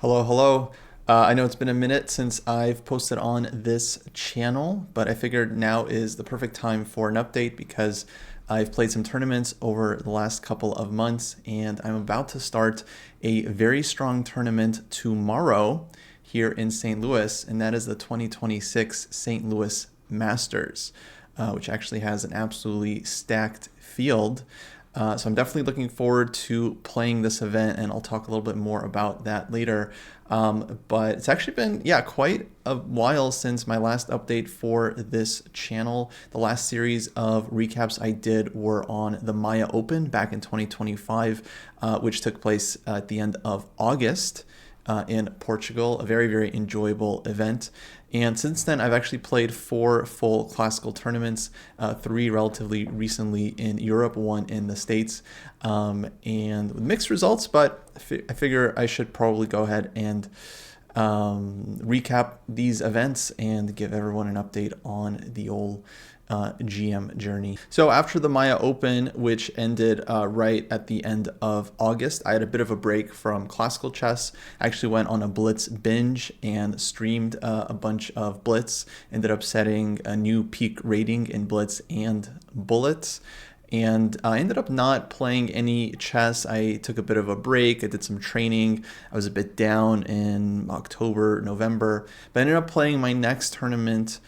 Hello, hello. I know it's been a minute since I've posted on this channel, but I figured now is the perfect time for an update because I've played some tournaments over the last couple of months and I'm about to start a very strong tournament tomorrow here in St. Louis, and that is the 2026 St. Louis Masters, which actually has an absolutely stacked field. So I'm definitely looking forward to playing this event, and I'll talk a little bit more about that later. But it's actually been, quite a while since my last update for this channel. The last series of recaps I did were on the Maya Open back in 2025, which took place at the end of August. In Portugal, a very, very enjoyable event. And since then, I've actually played 4 full classical tournaments, 3 relatively recently in Europe, 1 in the States, and with mixed results, but I figure I should probably go ahead and recap these events and give everyone an update on the old GM journey. So after the Maya Open, which ended right at the end of August, I had a bit of a break from classical chess. I actually went on a Blitz binge and streamed a bunch of Blitz, ended up setting a new peak rating in Blitz and Bullets. And I ended up not playing any chess. I took a bit of a break. I did some training. I was a bit down in October, November, but I ended up playing my next tournament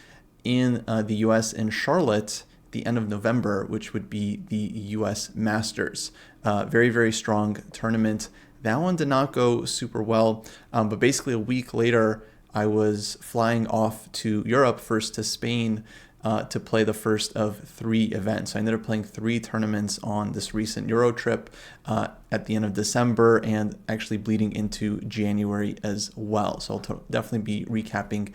in the US in Charlotte the end of November, which would be the US Masters. Very, very strong tournament. That one did not go super well, but basically a week later, I was flying off to Europe, first to Spain, to play the first of 3 events. So I ended up playing 3 tournaments on this recent Eurotrip at the end of December and actually bleeding into January as well. So I'll definitely be recapping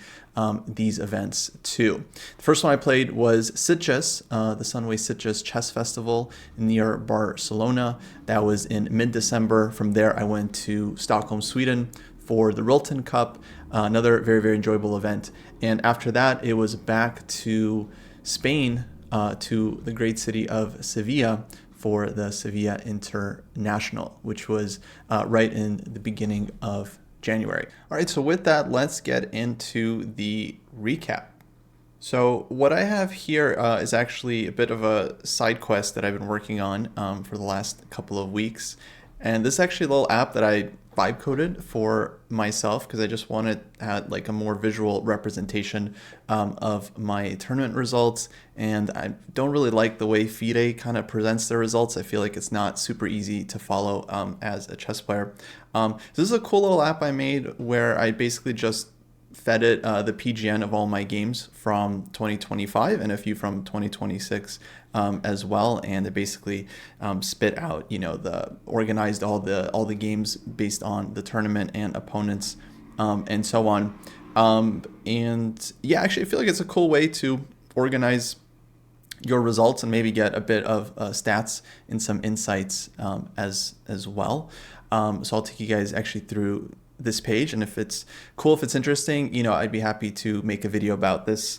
these events too. The first one I played was Sitges, the Sunway Sitges Chess Festival near Barcelona. That was in mid-December. From there, I went to Stockholm, Sweden for the Rilton Cup, another very, very enjoyable event. And after that, it was back to Spain, to the great city of Sevilla for the Sevilla International, which was right in the beginning of January. All right, so with that, let's get into the recap. So what I have here is actually a bit of a side quest that I've been working on for the last couple of weeks. And this is actually a little app that I vibe coded for myself because I just wanted to have like a more visual representation of my tournament results. And I don't really like the way FIDE kind of presents their results. I feel like it's not super easy to follow as a chess player. So this is a cool little app I made where I basically just fed it the PGN of all my games from 2025 and a few from 2026 as well, and it basically spit out, the organized all the games based on the tournament and opponents and so on. And yeah, actually, I feel like it's a cool way to organize your results and maybe get a bit of stats and some insights as well. So I'll take you guys actually through this page, and if it's cool, if it's interesting, I'd be happy to make a video about this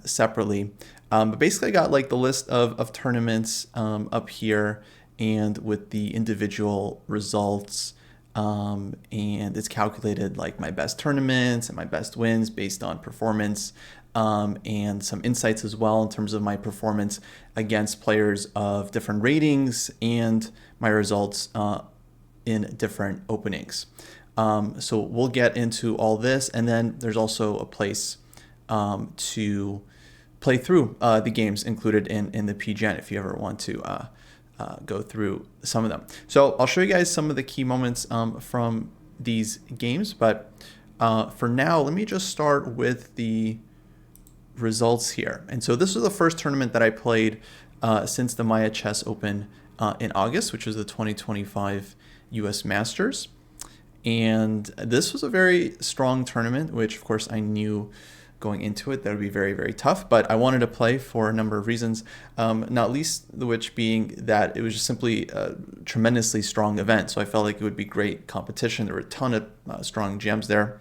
separately. But basically I got like the list of tournaments up here and with the individual results, and it's calculated like my best tournaments and my best wins based on performance, and some insights as well in terms of my performance against players of different ratings and my results in different openings. So we'll get into all this, and then there's also a place to play through the games included in the PGN if you ever want to go through some of them. So I'll show you guys some of the key moments from these games, but for now, let me just start with the results here. And so this was the first tournament that I played since the Maya Chess Open in August, which was the 2025 US Masters. And this was a very strong tournament, which of course I knew going into it that would be very, very tough, but I wanted to play for a number of reasons, not least which being that it was just simply a tremendously strong event. So I felt like it would be great competition. There were a ton of strong gems there.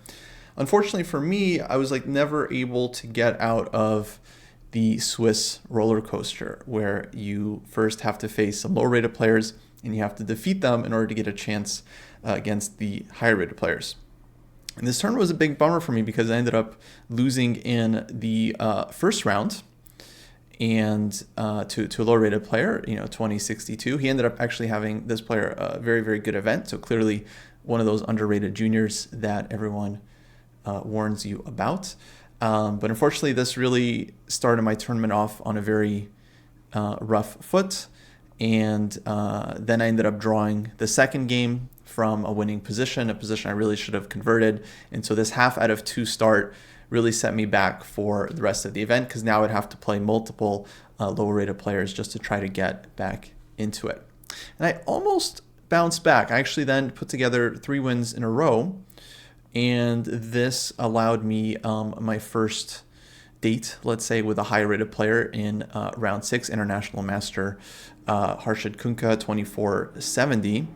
Unfortunately for me, I was like never able to get out of the Swiss roller coaster, where you first have to face some low-rated players and you have to defeat them in order to get a chance against the higher-rated players. And this turn was a big bummer for me because I ended up losing in the first round and to a low rated player, 2062. He ended up actually having this player a very, very good event. So clearly one of those underrated juniors that everyone warns you about. But unfortunately, this really started my tournament off on a very rough foot. And then I ended up drawing the second game from a winning position, a position I really should have converted. And so this half out of 2 start really set me back for the rest of the event, because now I'd have to play multiple lower rated players just to try to get back into it. And I almost bounced back. I actually then put together 3 wins in a row, and this allowed me my first date, let's say, with a high rated player in round 6, International Master Harshad Kunka, 2470.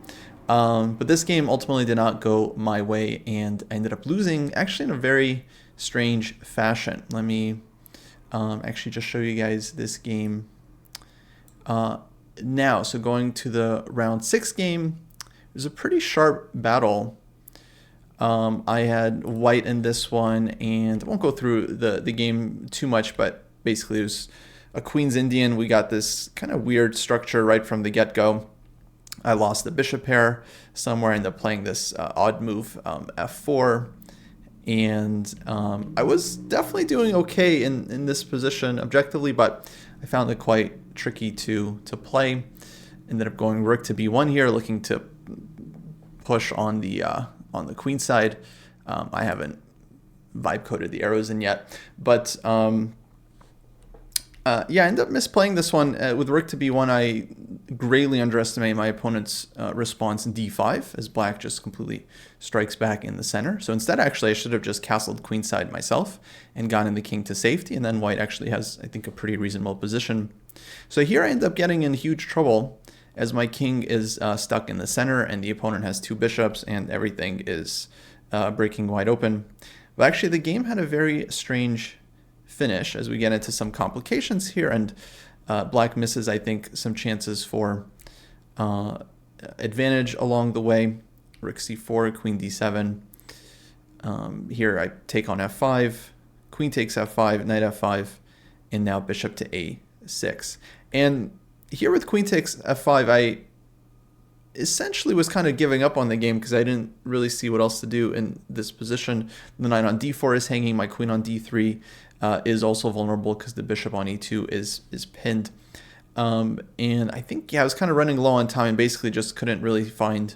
But this game ultimately did not go my way, and I ended up losing actually in a very strange fashion. Let me actually just show you guys this game now. So going to the round 6 game, it was a pretty sharp battle. I had white in this one, and I won't go through the game too much, but basically it was a Queen's Indian. We got this kind of weird structure right from the get-go. I lost the bishop pair somewhere, I ended up playing this odd move, f4. And I was definitely doing okay in this position objectively, but I found it quite tricky to play. Ended up going rook to b1 here, looking to push on the queen side. I haven't vibe coded the arrows in yet, but yeah, I ended up misplaying this one. With rook to b1, I greatly underestimate my opponent's response in d5, as black just completely strikes back in the center. So instead, actually, I should have just castled queenside myself and gotten the king to safety, and then white actually has, I think, a pretty reasonable position. So here I end up getting in huge trouble, as my king is stuck in the center, and the opponent has 2 bishops, and everything is breaking wide open. But actually, the game had a very strange finish as we get into some complications here, and black misses, I think, some chances for advantage along the way. Rook c4, queen d7. Here I take on f5, queen takes f5, knight f5, and now bishop to a6. And here with queen takes f5, I essentially was kind of giving up on the game because I didn't really see what else to do in this position. The knight on d4 is hanging, my queen on d3 is also vulnerable because the bishop on e2 is pinned. And I think, yeah, I was kind of running low on time and basically just couldn't really find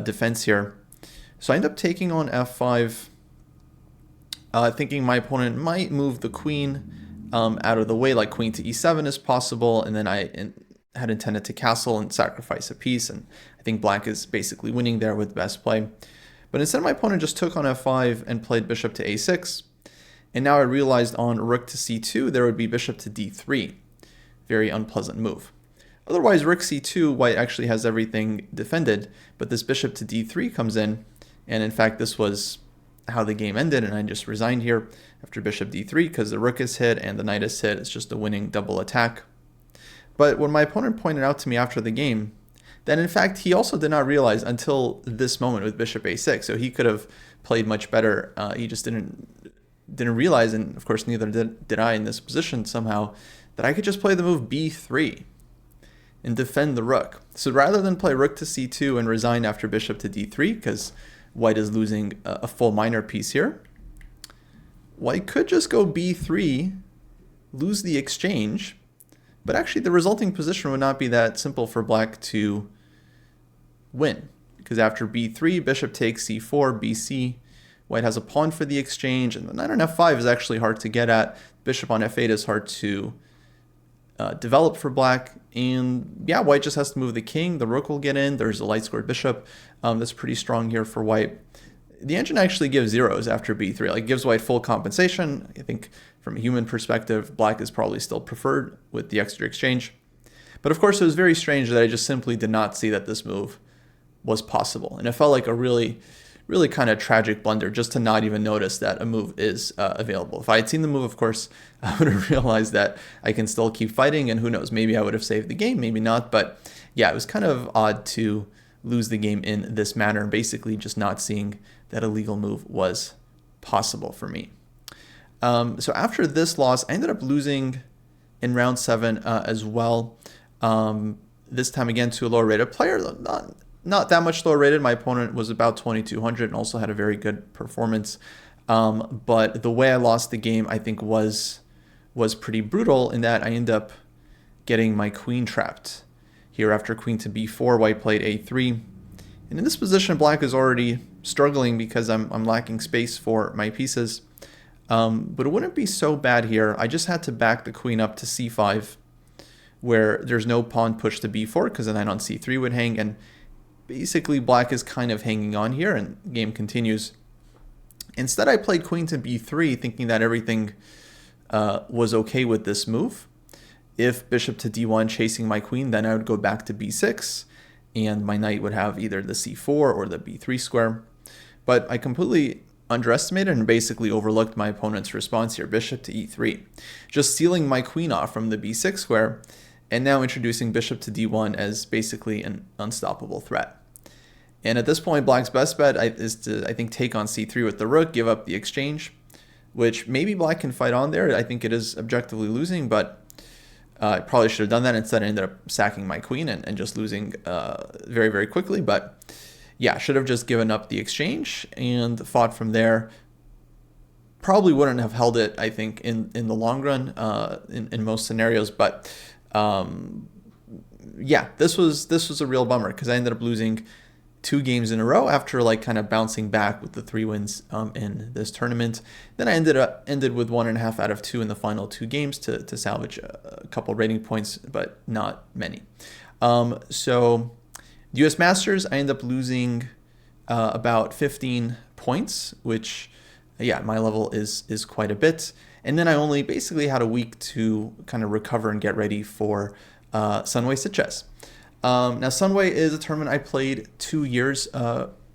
defense here. So I end up taking on f5, thinking my opponent might move the queen out of the way, like queen to e7 is possible, and then I had intended to castle and sacrifice a piece, and I think black is basically winning there with best play. But instead, my opponent just took on f5 and played bishop to a6, and now I realized on rook to c2 there would be bishop to d3. Very unpleasant move. Otherwise, rook c2, white actually has everything defended, but this bishop to d3 comes in, and in fact this was how the game ended, and I just resigned here after bishop d3 because the rook is hit and the knight is hit. It's just a winning double attack. But when my opponent pointed out to me after the game, that in fact he also did not realize until this moment with bishop a6, so he could have played much better. He just didn't realize, and of course neither did I in this position somehow, that I could just play the move b3 and defend the rook. So rather than play rook to c2 and resign after bishop to d3, because white is losing a full minor piece here, white could just go b3, lose the exchange, but actually the resulting position would not be that simple for black to win, because after b3, bishop takes c4, bc, white has a pawn for the exchange, and the knight on f5 is actually hard to get at. Bishop on f8 is hard to develop for black, and yeah, white just has to move the king. The rook will get in. There's a light squared bishop that's pretty strong here for white. The engine actually gives zeros after b3, like gives white full compensation. I think from a human perspective, black is probably still preferred with the extra exchange. But of course, it was very strange that I just simply did not see that this move was possible, and it felt like a really kind of tragic blunder just to not even notice that a move is available. If I had seen the move, of course, I would have realized that I can still keep fighting, and who knows, maybe I would have saved the game, maybe not. But yeah, it was kind of odd to lose the game in this manner, basically just not seeing that a legal move was possible for me. So after this loss, I ended up losing in round 7 as well. This time again to a lower rated player, not that much lower rated. My opponent was about 2,200 and also had a very good performance. But the way I lost the game, I think, was pretty brutal in that I ended up getting my queen trapped here after queen to b4. White played a3, and in this position, black is already struggling because I'm lacking space for my pieces. But it wouldn't be so bad here. I just had to back the queen up to c5, where there's no pawn push to b4 because the knight on c3 would hang, and basically black is kind of hanging on here, and the game continues. Instead, I played queen to b3, thinking that everything was okay with this move. If bishop to d1 chasing my queen, then I would go back to b6, and my knight would have either the c4 or the b3 square. But I completely underestimated and basically overlooked my opponent's response here, bishop to e3, just sealing my queen off from the b6 square, and now introducing bishop to d1 as basically an unstoppable threat. And at this point, black's best bet is to, I think, take on c3 with the rook, give up the exchange, which maybe black can fight on there. I think it is objectively losing, but I probably should have done that. Instead, I ended up sacking my queen and just losing very, very quickly. But yeah, should have just given up the exchange and fought from there. Probably wouldn't have held it, I think, in the long run in most scenarios. But yeah, this was a real bummer because I ended up losing 2 games in a row after like kind of bouncing back with the 3 wins in this tournament. Then I ended with 1.5 out of 2 in the final 2 games to salvage a couple rating points, but not many. So the US Masters, I ended up losing about 15 points, which yeah, my level is quite a bit. And then I only basically had a week to kind of recover and get ready for Sunway Sitges. Now, Sunway is a tournament I played 2 years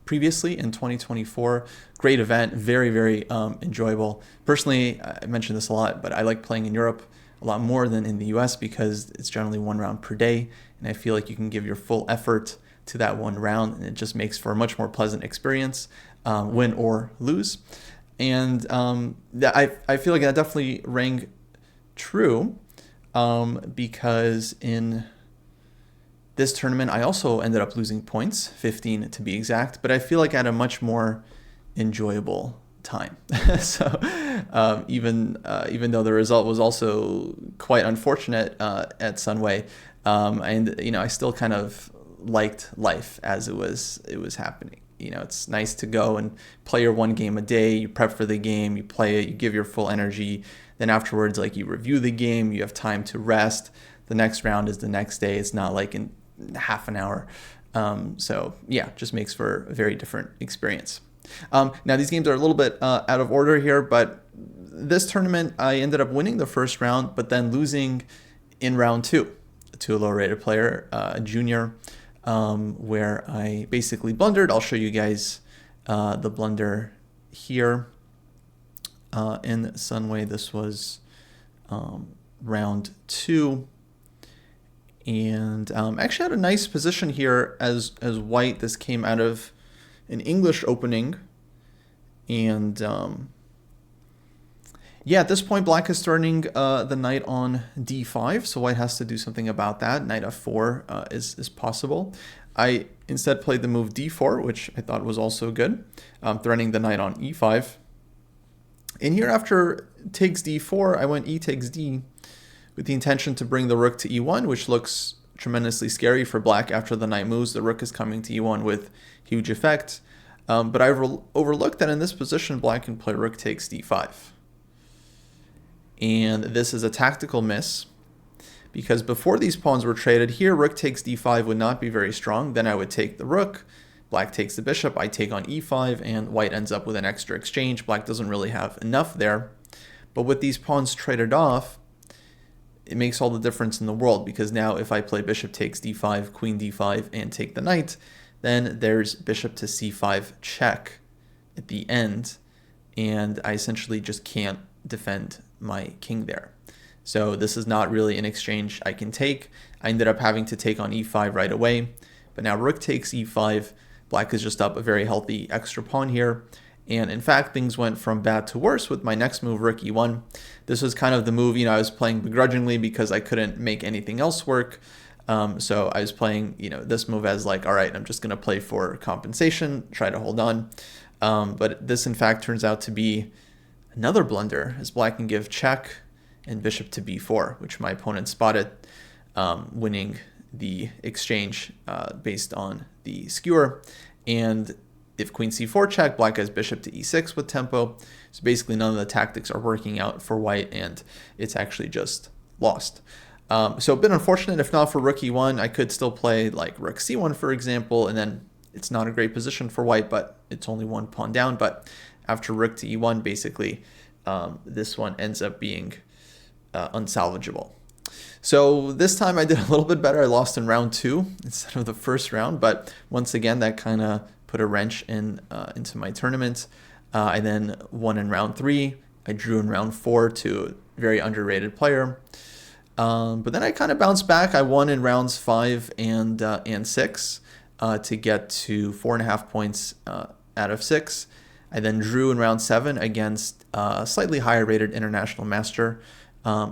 previously in 2024. Great event, very, very enjoyable. Personally, I mentioned this a lot, but I like playing in Europe a lot more than in the US because it's generally 1 round per day, and I feel like you can give your full effort to that 1 round, and it just makes for a much more pleasant experience, win or lose. And I feel like that definitely rang true because in this tournament, I also ended up losing points, 15 to be exact, but I feel like I had a much more enjoyable time. So even though the result was also quite unfortunate at Sunway, and I still kind of liked life as it was happening. It's nice to go and play your 1 game a day. You prep for the game, you play it, you give your full energy. Then afterwards, like you review the game, you have time to rest. The next round is the next day. It's not like in half an hour. So yeah, just makes for a very different experience. Now these games are a little bit out of order here, but this tournament I ended up winning the first round, but then losing in round 2 to a lower rated player, a junior, where I basically blundered. I'll show you guys the blunder here. In Sunway, this was round 2. And actually had a nice position here as white. This came out of an English opening. And yeah, at this point, black is starting the knight on d5. So white has to do something about that. Knight f4 is possible. I instead played the move d4, which I thought was also good, threatening the knight on e5. And here after takes d4, I went e takes d, with the intention to bring the rook to e1, which looks tremendously scary for black. After the knight moves, the rook is coming to e1 with huge effect. But I overlooked that in this position, black can play rook takes d5. And this is a tactical miss, because before these pawns were traded here, rook takes d5 would not be very strong. Then I would take the rook, black takes the bishop, I take on e5, and white ends up with an extra exchange. Black doesn't really have enough there. But with these pawns traded off, it makes all the difference in the world, because now if I play bishop takes d5, queen d5, and take the knight, then there's bishop to c5 check at the end, and I essentially just can't defend my king there. So this is not really an exchange I can take. I ended up having to take on e5 right away, but now rook takes e5 Black is just up a very healthy extra pawn here. And in fact, things went from bad to worse with my next move, rook e1. This was kind of the move, I was playing begrudgingly because I couldn't make anything else work. So I was playing, this move as like, all right, I'm just going to play for compensation, try to hold on. But this, in fact, turns out to be another blunder, as Black can give check and bishop to b4, which my opponent spotted, winning the exchange based on the skewer. And if queen c4 check, Black has bishop to e6 with tempo. So basically none of the tactics are working out for White, and it's actually just lost. So a bit unfortunate. If not for rook e1, I could still play like rook c1, for example, and then it's not a great position for White, but it's only one pawn down. But after rook to e1, basically, this one ends up being unsalvageable. So this time I did a little bit better. I lost in round 2 instead of the first round, but once again, that kind of put a wrench into my tournament. I then won in round 3. I drew in round 4 to a very underrated player. But then I kind of bounced back. I won in rounds 5 and 6 to get to 4.5 points out of 6. I then drew in round 7 against a slightly higher rated international master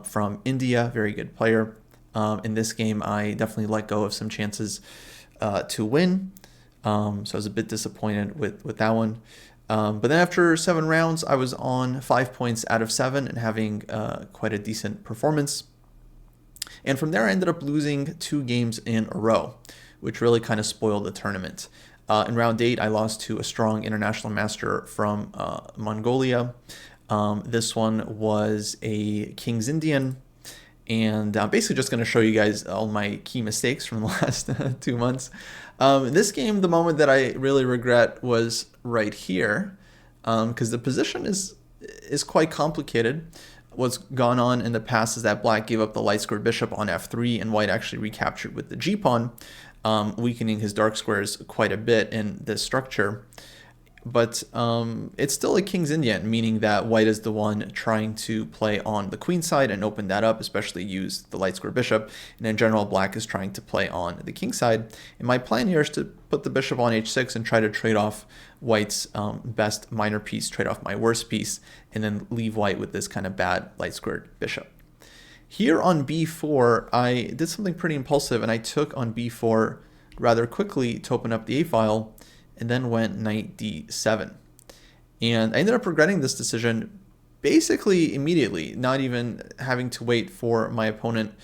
from India, very good player. In this game, I definitely let go of some chances to win. So I was a bit disappointed with that one. But then after 7 rounds, I was on 5 points out of 7 and having quite a decent performance. And from there, I ended up losing 2 games in a row, which really kind of spoiled the tournament. In round 8, I lost to a strong international master from Mongolia. This one was a King's Indian. And I'm basically just going to show you guys all my key mistakes from the last 2 months. In this game, the moment that I really regret was right here, because the position is quite complicated. What's gone on in the past is that Black gave up the light squared bishop on f3, and White actually recaptured with the g-pawn, weakening his dark squares quite a bit in this structure. But it's still a King's Indian, meaning that White is the one trying to play on the queen side and open that up, especially use the light square bishop. And in general, Black is trying to play on the king side. And my plan here is to put the bishop on h6 and try to trade off White's best minor piece, trade off my worst piece, and then leave White with this kind of bad light squared bishop. Here on b4, I did something pretty impulsive, and I took on b4 rather quickly to open up the a-file, and then went knight d7. And I ended up regretting this decision basically immediately, not even having to wait for my opponent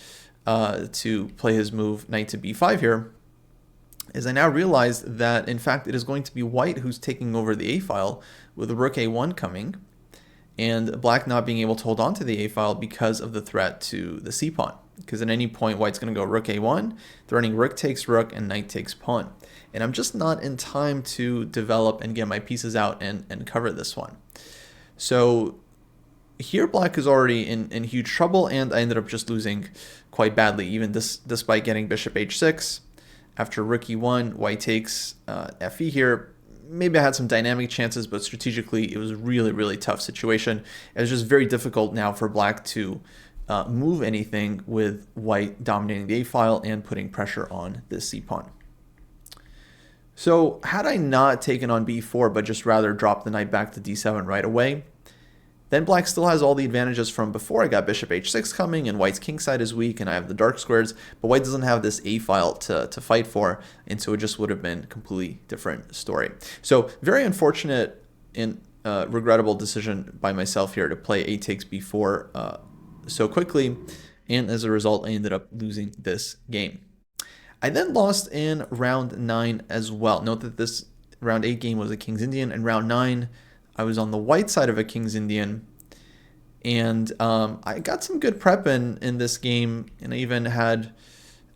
to play his move knight to b5 here, as I now realized that, in fact, it is going to be White who's taking over the a-file with rook a1 coming, and Black not being able to hold on to the a-file because of the threat to the c-pawn. Because at any point, White's going to go rook a1, threatening rook takes rook, and knight takes pawn. And I'm just not in time to develop and get my pieces out and cover this one. So here Black is already in huge trouble, and I ended up just losing quite badly, even despite getting bishop h6. After rook e1, White takes fe here. Maybe I had some dynamic chances, but strategically it was a really, really tough situation. It was just very difficult now for Black to move anything with White dominating the a-file and putting pressure on this c-pawn. So had I not taken on b4, but just rather dropped the knight back to d7 right away, then Black still has all the advantages from before. I got bishop h6 coming, and White's king side is weak, and I have the dark squares, but White doesn't have this a-file to fight for, and so it just would have been a completely different story. So very unfortunate and regrettable decision by myself here to play a takes b4 so quickly, and as a result, I ended up losing this game. I then lost in round 9 as well. Note that this round 8 game was a King's Indian, and round 9 I was on the white side of a King's Indian, and I got some good prep in this game, and I even had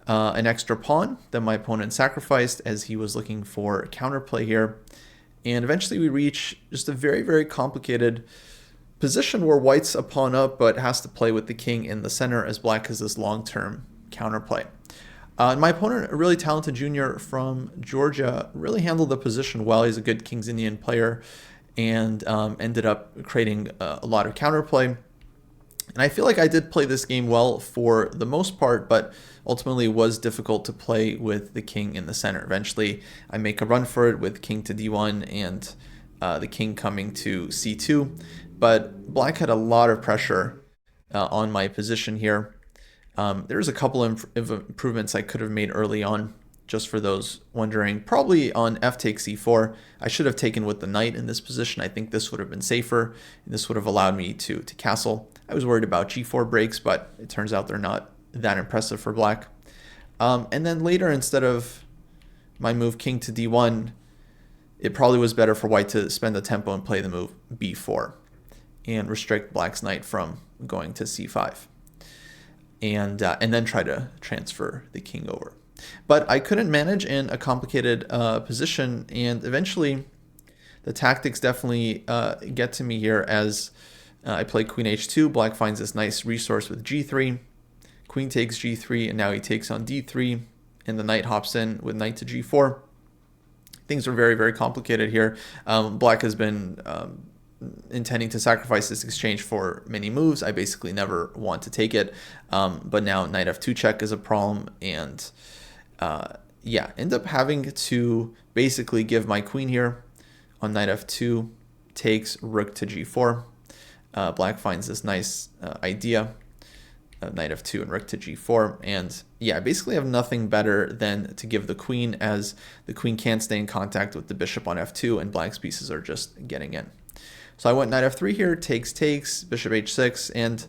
an extra pawn that my opponent sacrificed as he was looking for counterplay here. And eventually we reach just a very, very complicated position where White's a pawn up but has to play with the king in the center as Black has this long-term counterplay. My opponent, a really talented junior from Georgia, really handled the position well. He's a good King's Indian player and ended up creating a lot of counterplay. And I feel like I did play this game well for the most part, but ultimately was difficult to play with the king in the center. Eventually, I make a run for it with king to d1 and the king coming to c2. But black had a lot of pressure on my position here. There's a couple of improvements I could have made early on, just for those wondering. Probably on f takes c4. I should have taken with the knight in this position. I think this would have been safer, and this would have allowed me to castle. I was worried about g4 breaks, but it turns out they're not that impressive for black. And then later, instead of my move king to d1, it probably was better for white to spend the tempo and play the move b4 and restrict black's knight from going to c5. And then try to transfer the king over. But I couldn't manage in a complicated position, and eventually the tactics definitely get to me here as I play queen h2. Black finds this nice resource with g3. Queen takes g3, and now he takes on d3, and the knight hops in with knight to g4. Things are very, very complicated here. Black has been intending to sacrifice this exchange for many moves. I basically never want to take it, but now knight f2 check is a problem, and yeah, end up having to basically give my queen here on knight f2, takes rook to g4. Black finds this nice idea of knight f2 and rook to g4, and yeah, I basically have nothing better than to give the queen, as the queen can't stay in contact with the bishop on f2, and black's pieces are just getting in. So I went knight f3 here, takes, bishop h6, and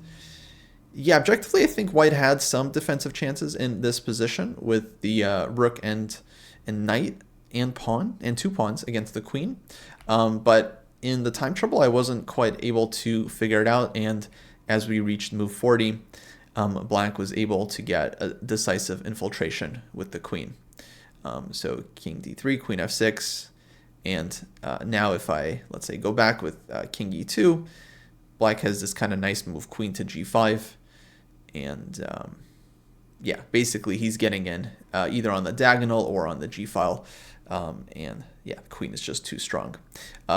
yeah, objectively, I think white had some defensive chances in this position with the rook and knight and pawn and 2 pawns against the queen. But in the time trouble, I wasn't quite able to figure it out. And as we reached move 40, black was able to get a decisive infiltration with the queen. So king d3, queen f6. And now if I, let's say, go back with king e2, black has this kind of nice move, queen to g5. And yeah, basically he's getting in either on the diagonal or on the g file. And yeah, the queen is just too strong.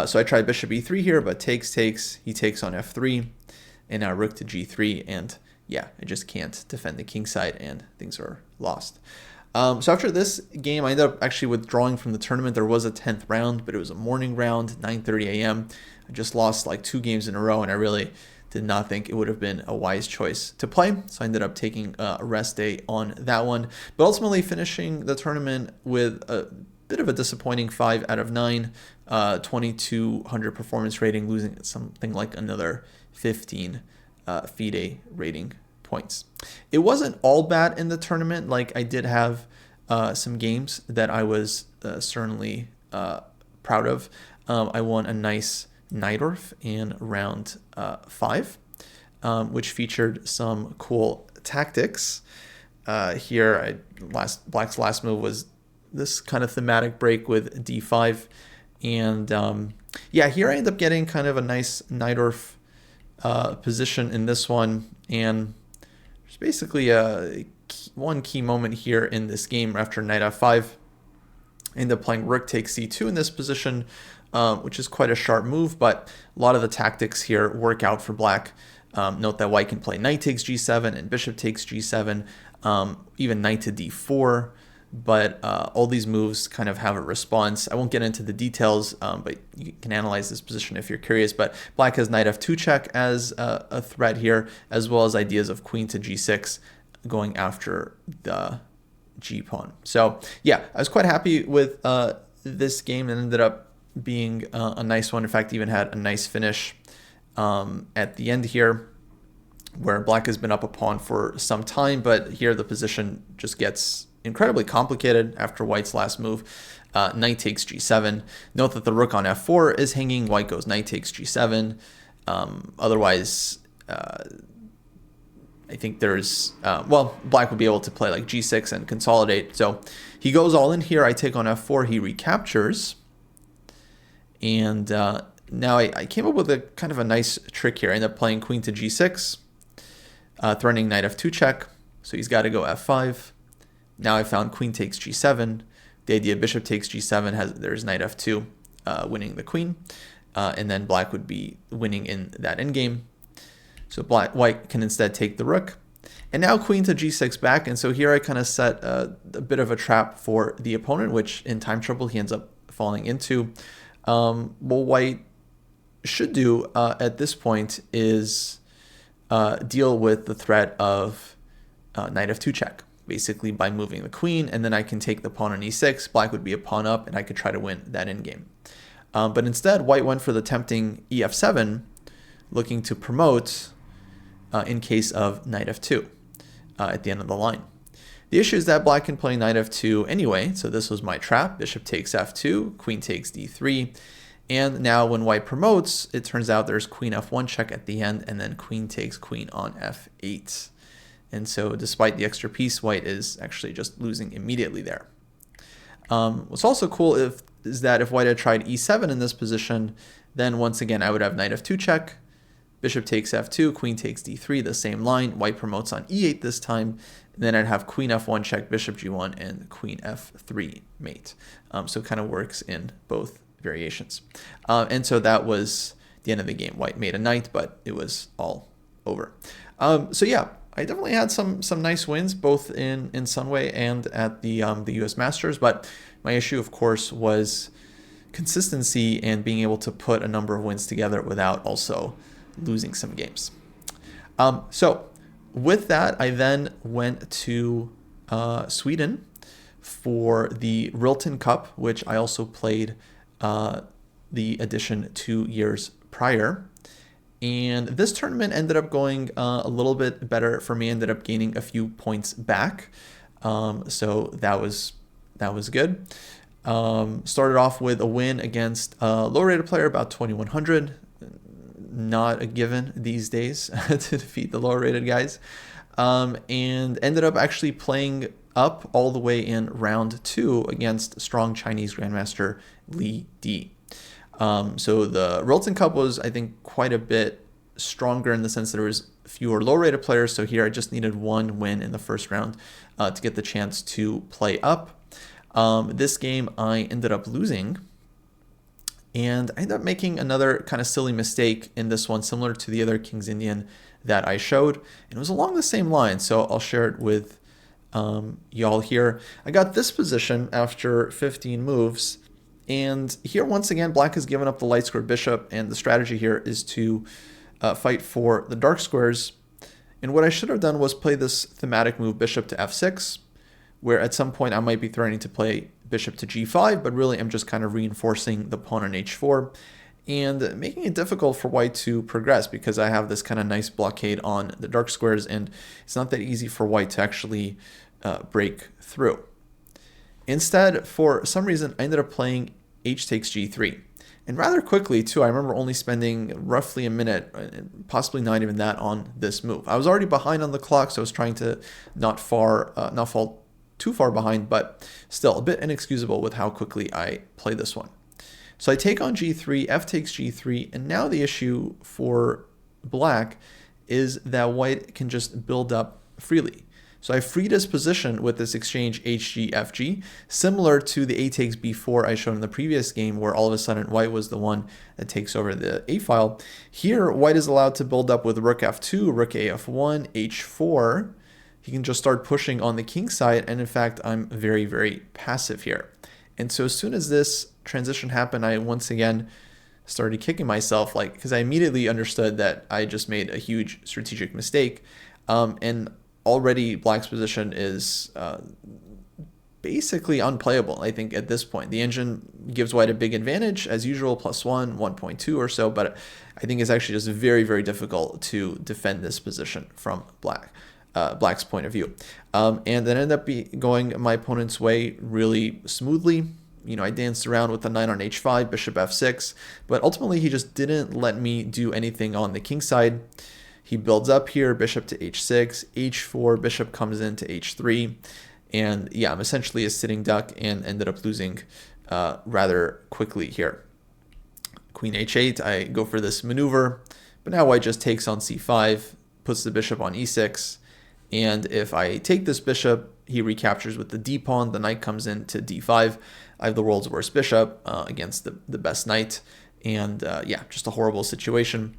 So I tried bishop e3 here, but takes. He takes on f3, and now rook to g3. And yeah, I just can't defend the king side, and things are lost. So after this game, I ended up actually withdrawing from the tournament. There was a 10th round, but it was a morning round, 9:30 a.m. I just lost like 2 games in a row, and I really did not think it would have been a wise choice to play. So I ended up taking a rest day on that one, but ultimately finishing the tournament with a bit of a disappointing 5 out of 9, 2200 performance rating, losing something like another 15 FIDE rating points. It wasn't all bad in the tournament. Like, I did have some games that I was certainly proud of. I won a nice Najdorf in round 5, which featured some cool tactics. Here, black's last move was this kind of thematic break with d5, and yeah, here I end up getting kind of a nice Najdorf position in this one, and there's basically one key moment here in this game after knight f5. I end up playing rook takes c2 in this position, which is quite a sharp move, but a lot of the tactics here work out for black. Note that white can play knight takes g7 and bishop takes g7, even knight to d4, but all these moves kind of have a response. I won't get into the details, but you can analyze this position if you're curious. But black has knight f2 check as a threat here, as well as ideas of queen to g6 going after the g pawn. So yeah, I was quite happy with this game, and ended up being a nice one. In fact, even had a nice finish at the end here, where black has been up a pawn for some time, but here the position just gets incredibly complicated after white's last move. Knight takes g7. Note that the rook on f4 is hanging. White goes knight takes g7. Otherwise, I think there's, well, black would be able to play like g6 and consolidate. So he goes all in here. I take on f4. He recaptures. And now I came up with a kind of a nice trick here. I end up playing queen to g6, threatening knight f2 check. So he's got to go f5. Now I found queen takes g7. The idea bishop takes g7 there's knight f2 winning the queen. And then black would be winning in that endgame. So white can instead take the rook. And now queen to g6 back, and so here I kind of set a bit of a trap for the opponent, which in time trouble he ends up falling into. What white should do at this point is deal with the threat of knight f2 check, basically by moving the queen, and then I can take the pawn on e6, black would be a pawn up, and I could try to win that endgame. But instead, white went for the tempting ef7, looking to promote in case of knight f2 at the end of the line. The issue is that black can play knight f2 anyway, so this was my trap. Bishop takes f2, queen takes d3, and now when white promotes, it turns out there's queen f1 check at the end, and then queen takes queen on f8. And so despite the extra piece, white is actually just losing immediately there. What's also cool is that if white had tried e7 in this position, then once again I would have knight f2 check, bishop takes f2, queen takes d3, the same line, white promotes on e8 this time, and then I'd have queen f1 check, bishop g1, and queen f3 mate. So it kind of works in both variations. And so that was the end of the game. White made a knight, but it was all over. So yeah, I definitely had some nice wins, both in Sunway and at the US Masters, but my issue, of course, was consistency and being able to put a number of wins together without also losing some games. So with that, I then went to Sweden for the Rilton Cup, which I also played the edition 2 years prior. And this tournament ended up going a little bit better for me, ended up gaining a few points back. So that was good. Started off with a win against a low-rated player, about 2100. Not a given these days to defeat the lower-rated guys. And ended up actually playing up all the way in round 2 against strong Chinese Grandmaster Li Di. So the Rilton Cup was, I think, quite a bit stronger in the sense that there was fewer low-rated players. So here I just needed one win in the first round to get the chance to play up. This game I ended up losing, and I ended up making another kind of silly mistake in this one, similar to the other King's Indian that I showed. And it was along the same line, so I'll share it with y'all here. I got this position after 15 moves. And here, once again, black has given up the light square bishop, and the strategy here is to fight for the dark squares. And what I should have done was play this thematic move, bishop to f6, where at some point I might be threatening to play bishop to g5, but really I'm just kind of reinforcing the pawn on h4 and making it difficult for white to progress because I have this kind of nice blockade on the dark squares, and it's not that easy for white to actually break through. Instead, for some reason, I ended up playing h takes g3. And rather quickly, too, I remember only spending roughly a minute, possibly not even that, on this move. I was already behind on the clock, so I was trying to not fall too far behind, but still a bit inexcusable with how quickly I play this one. So I take on g3, f takes g3, and now the issue for black is that white can just build up freely. So I freed his position with this exchange hg, fg, similar to the a takes b4 I showed in the previous game, where all of a sudden white was the one that takes over the a file. Here, white is allowed to build up with rook f2, rook a f1, h4. He can just start pushing on the king side, and in fact, I'm very, very passive here. And so as soon as this transition happened, I once again started kicking myself, because I immediately understood that I just made a huge strategic mistake. And already black's position is basically unplayable, I think, at this point. The engine gives white a big advantage, as usual, +1, 1.2 or so, but I think it's actually just very, very difficult to defend this position from black's point of view. And that ended up going my opponent's way really smoothly. I danced around with the knight on h5, bishop f6, but ultimately he just didn't let me do anything on the king side. He builds up here, bishop to h6, h4, bishop comes into h3, and yeah, I'm essentially a sitting duck and ended up losing rather quickly here. Queen h8, I go for this maneuver, but now white just takes on c5, puts the bishop on e6, and if I take this bishop, he recaptures with the d-pawn, the knight comes into d5. I have the world's worst bishop against the best knight, and yeah, just a horrible situation.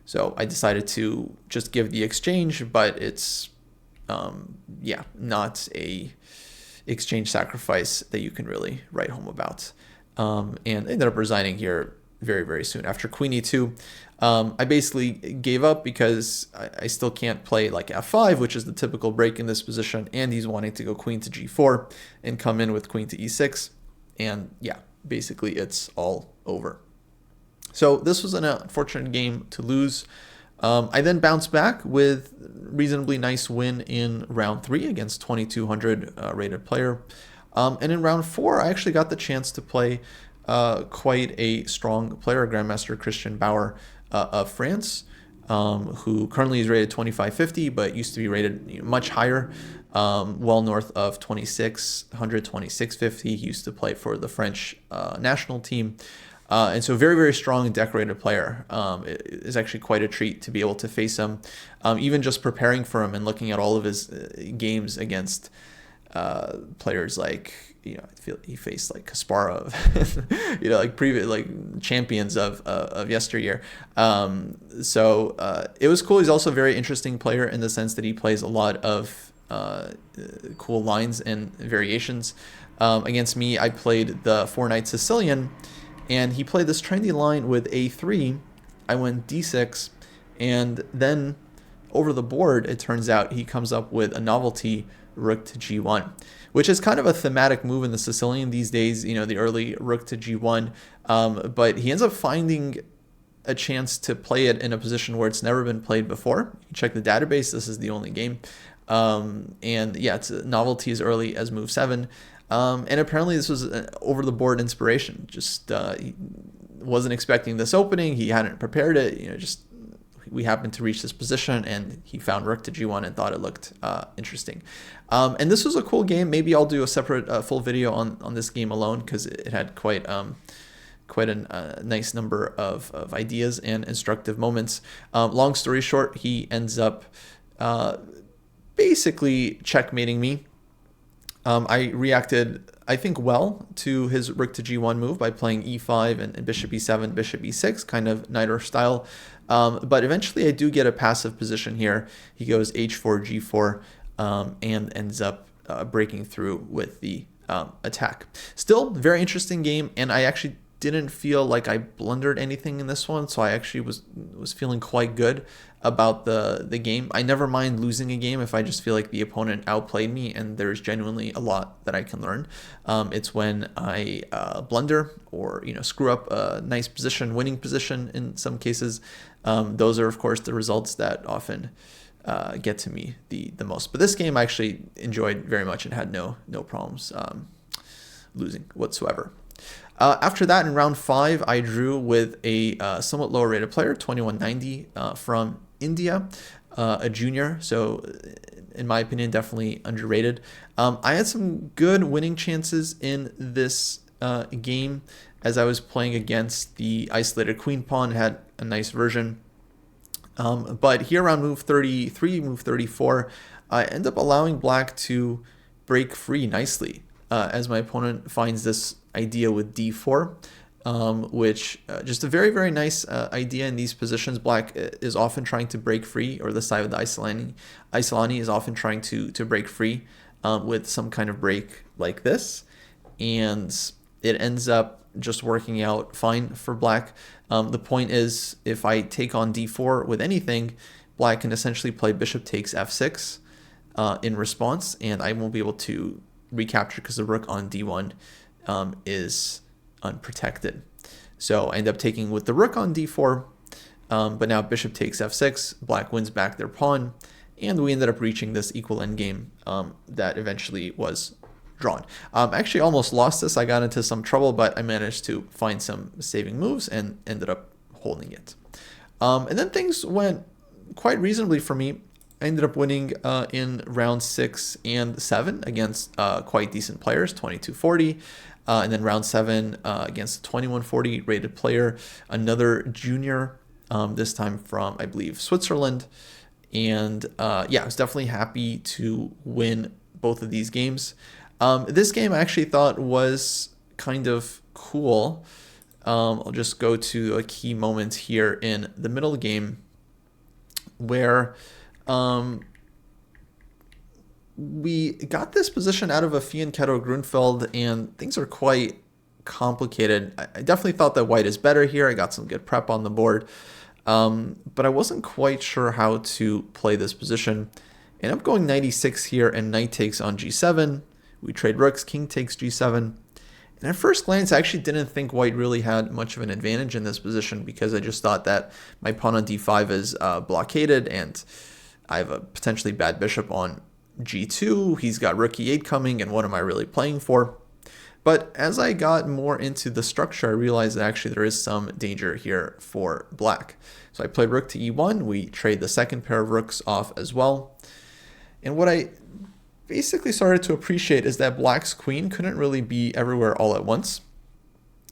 So I decided to just give the exchange, but it's, not a exchange sacrifice that you can really write home about. And ended up resigning here very, very soon. After queen e2, I basically gave up because I still can't play like f5, which is the typical break in this position, and he's wanting to go queen to g4 and come in with queen to e6. And yeah, basically it's all over. So this was an unfortunate game to lose. I then bounced back with reasonably nice win in round 3 against 2200 rated player. And in round 4, I actually got the chance to play quite a strong player, Grandmaster Christian Bauer of France, who currently is rated 2550, but used to be rated much higher, well north of 2600, 2650. He used to play for the French national team. And so very, very strong and decorated player. It is actually quite a treat to be able to face him. Even just preparing for him and looking at all of his games against players like, I feel he faced like Kasparov, like previous like champions of yesteryear. So it was cool. He's also a very interesting player in the sense that he plays a lot of cool lines and variations. Against me, I played the 4-knight Sicilian, and he played this trendy line with a3. I went d6, and then over the board, it turns out he comes up with a novelty rook to g1, which is kind of a thematic move in the Sicilian these days, the early rook to g1. But he ends up finding a chance to play it in a position where it's never been played before. You check the database, this is the only game. And yeah, it's a novelty as early as move 7. And apparently this was an over-the-board inspiration. Just he wasn't expecting this opening. He hadn't prepared it. We happened to reach this position, and he found rook to g1 and thought it looked interesting. And this was a cool game. Maybe I'll do a separate full video on this game alone, because it had quite a nice number of ideas and instructive moments. Long story short, he ends up basically checkmating me. I reacted, I think, well to his rook to g1 move by playing e5 and bishop e7, bishop e6, kind of Knighter style. But eventually I do get a passive position here. He goes h4, g4, and ends up breaking through with the attack. Still, very interesting game, and I actually didn't feel like I blundered anything in this one, so I actually was feeling quite good about the game. I never mind losing a game if I just feel like the opponent outplayed me and there's genuinely a lot that I can learn. It's when I blunder or screw up a nice position, winning position in some cases. Those are of course the results that often get to me the most. But this game I actually enjoyed very much and had no problems losing whatsoever. After that, in round 5, I drew with a somewhat lower rated player, 2190 from India, a junior. So in my opinion, definitely underrated. I had some good winning chances in this game as I was playing against the isolated queen pawn, had a nice version. But here around move 33, move 34, I end up allowing black to break free nicely as my opponent finds this idea with d4, which just a very, very nice idea in these positions. Black is often trying to break free, or the side of the Isolani is often trying to break free with some kind of break like this, and it ends up just working out fine for black. The point is, if I take on d4 with anything, black can essentially play bishop takes f6 in response, and I won't be able to recapture because the rook on d1 is unprotected. So I end up taking with the rook on d4, but now bishop takes f6, black wins back their pawn, and we ended up reaching this equal endgame that eventually was drawn. I actually almost lost this. I got into some trouble, but I managed to find some saving moves and ended up holding it. And then things went quite reasonably for me. I ended up winning in round 6 and 7 against quite decent players, 2240. And then round 7 against a 2140 rated player, another junior, this time from, I believe, Switzerland. And yeah, I was definitely happy to win both of these games. This game I actually thought was kind of cool. I'll just go to a key moment here in the middle game. where we got this position out of a Fianchetto Grunfeld, and things are quite complicated. I definitely thought that white is better here. I got some good prep on the board, but I wasn't quite sure how to play this position. And I'm going knight e6 here, and knight takes on g7. We trade rooks, king takes g7. And at first glance, I actually didn't think white really had much of an advantage in this position, because I just thought that my pawn on d5 is blockaded, and I have a potentially bad bishop on g2. He's got rook e8 coming, and what am I really playing for? But as I got more into the structure, I realized that actually there is some danger here for black. So I played rook to e1. We trade the second pair of rooks off as well. And what I basically started to appreciate is that black's queen couldn't really be everywhere all at once.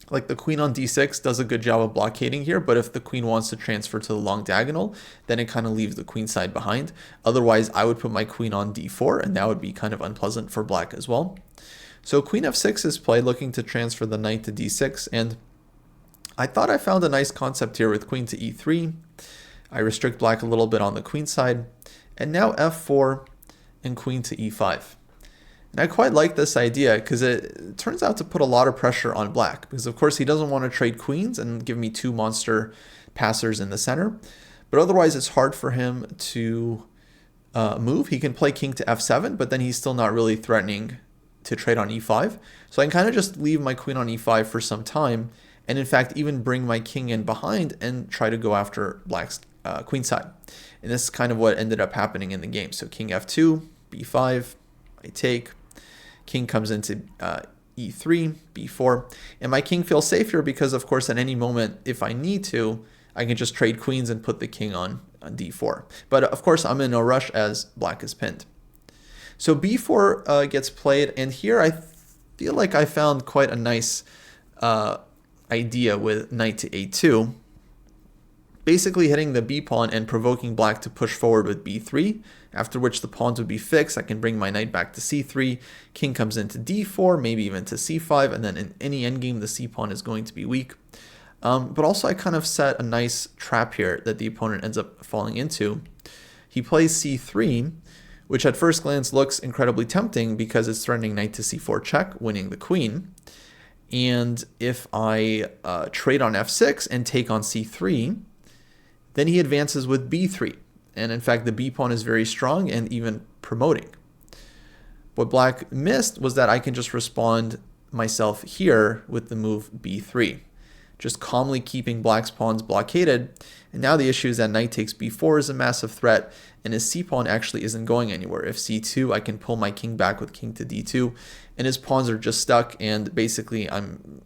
Like the queen on d6 does a good job of blockading here, but if the queen wants to transfer to the long diagonal, then it kind of leaves the queen side behind. Otherwise, I would put my queen on d4, and that would be kind of unpleasant for black as well. So queen f6 is played, looking to transfer the knight to d6, and I thought I found a nice concept here with queen to e3. I restrict black a little bit on the queen side, and now f4 and queen to e5. And I quite like this idea because it turns out to put a lot of pressure on black, because of course he doesn't want to trade queens and give me two monster passers in the center, but otherwise it's hard for him to move. He can play king to f7, but then he's still not really threatening to trade on e5. So I can kind of just leave my queen on e5 for some time, and in fact even bring my king in behind and try to go after black's queen side. And this is kind of what ended up happening in the game. So king f2, b5, I take, king comes into e3, b4, and my king feels safe here because of course at any moment if I need to, I can just trade queens and put the king on d4. But of course I'm in no rush as black is pinned. So b4 gets played, and here I feel like I found quite a nice idea with knight to a2. Basically hitting the b pawn and provoking black to push forward with b3, after which the pawns would be fixed. I can bring my knight back to c3, king comes into d4, maybe even to c5, and then in any endgame the c pawn is going to be weak. But also I kind of set a nice trap here that the opponent ends up falling into. He plays c3, which at first glance looks incredibly tempting because it's threatening knight to c4 check, winning the queen. And if I trade on f6 and take on c3, then he advances with b3. And in fact, the b pawn is very strong and even promoting. What black missed was that I can just respond myself here with the move b3, just calmly keeping black's pawns blockaded. And now the issue is that knight takes b4 is a massive threat, and his c pawn actually isn't going anywhere. If c2, I can pull my king back with king to d2, and his pawns are just stuck, and basically I'm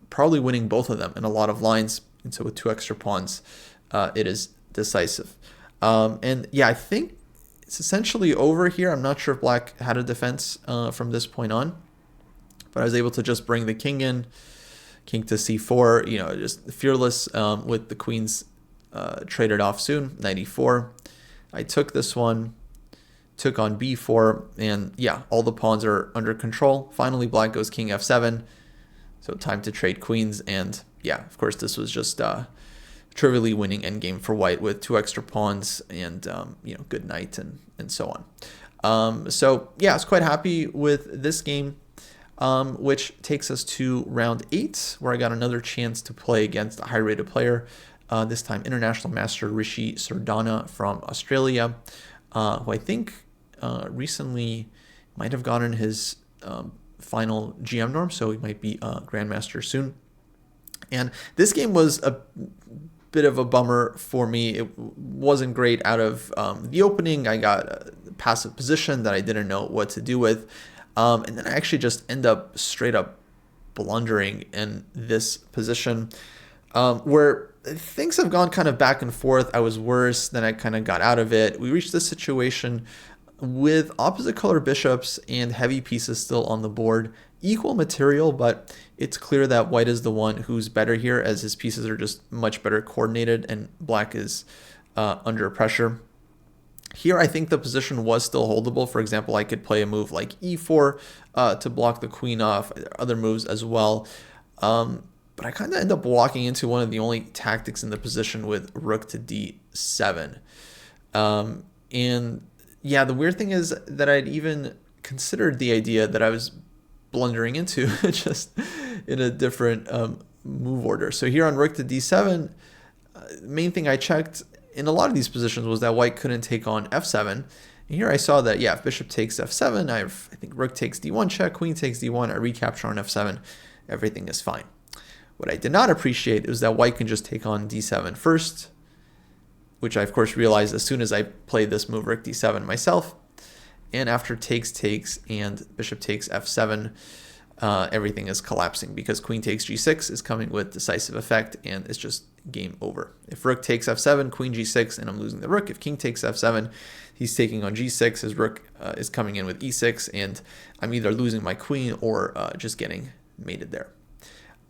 probably winning both of them in a lot of lines. And so with two extra pawns, it is decisive. And yeah, I think it's essentially over here. I'm not sure if black had a defense from this point on, but I was able to just bring the king in, king to c4, just fearless with the queens traded off soon, knight e4. I took this one, took on b4, and yeah, all the pawns are under control. Finally, black goes king f7, so time to trade queens, and yeah, of course, this was just trivially winning endgame for white with two extra pawns and good knight and so on. So yeah, I was quite happy with this game, which takes us to round 8, where I got another chance to play against a high-rated player, this time international master Rishi Sardana from Australia, who I think recently might have gotten his final GM norm, so he might be a grandmaster soon. And this game was a bit of a bummer for me. It wasn't great out of the opening. I got a passive position that I didn't know what to do with. And then I actually just end up straight up blundering in this position where things have gone kind of back and forth. I was worse, then I kind of got out of it. We reached this situation with opposite color bishops and heavy pieces still on the board. Equal material, but it's clear that white is the one who's better here, as his pieces are just much better coordinated and black is under pressure. Here, I think the position was still holdable. For example, I could play a move like e4 to block the queen off, other moves as well. But I kind of end up walking into one of the only tactics in the position with rook to d7. And yeah, the weird thing is that I'd even considered the idea that I was blundering into just in a different move order. So here on rook to d7, main thing I checked in a lot of these positions was that white couldn't take on f7. And here I saw that, yeah, if bishop takes f7, I think rook takes d1 check, queen takes d1, I recapture on f7, everything is fine. What I did not appreciate is that white can just take on d7 first, which I of course realized as soon as I played this move rook d7 myself. And after takes and bishop takes f7, everything is collapsing because queen takes g6 is coming with decisive effect, and it's just game over. If rook takes f7, queen g6, and I'm losing the rook. If king takes f7, he's taking on g6. His rook is coming in with e6, and I'm either losing my queen or just getting mated there.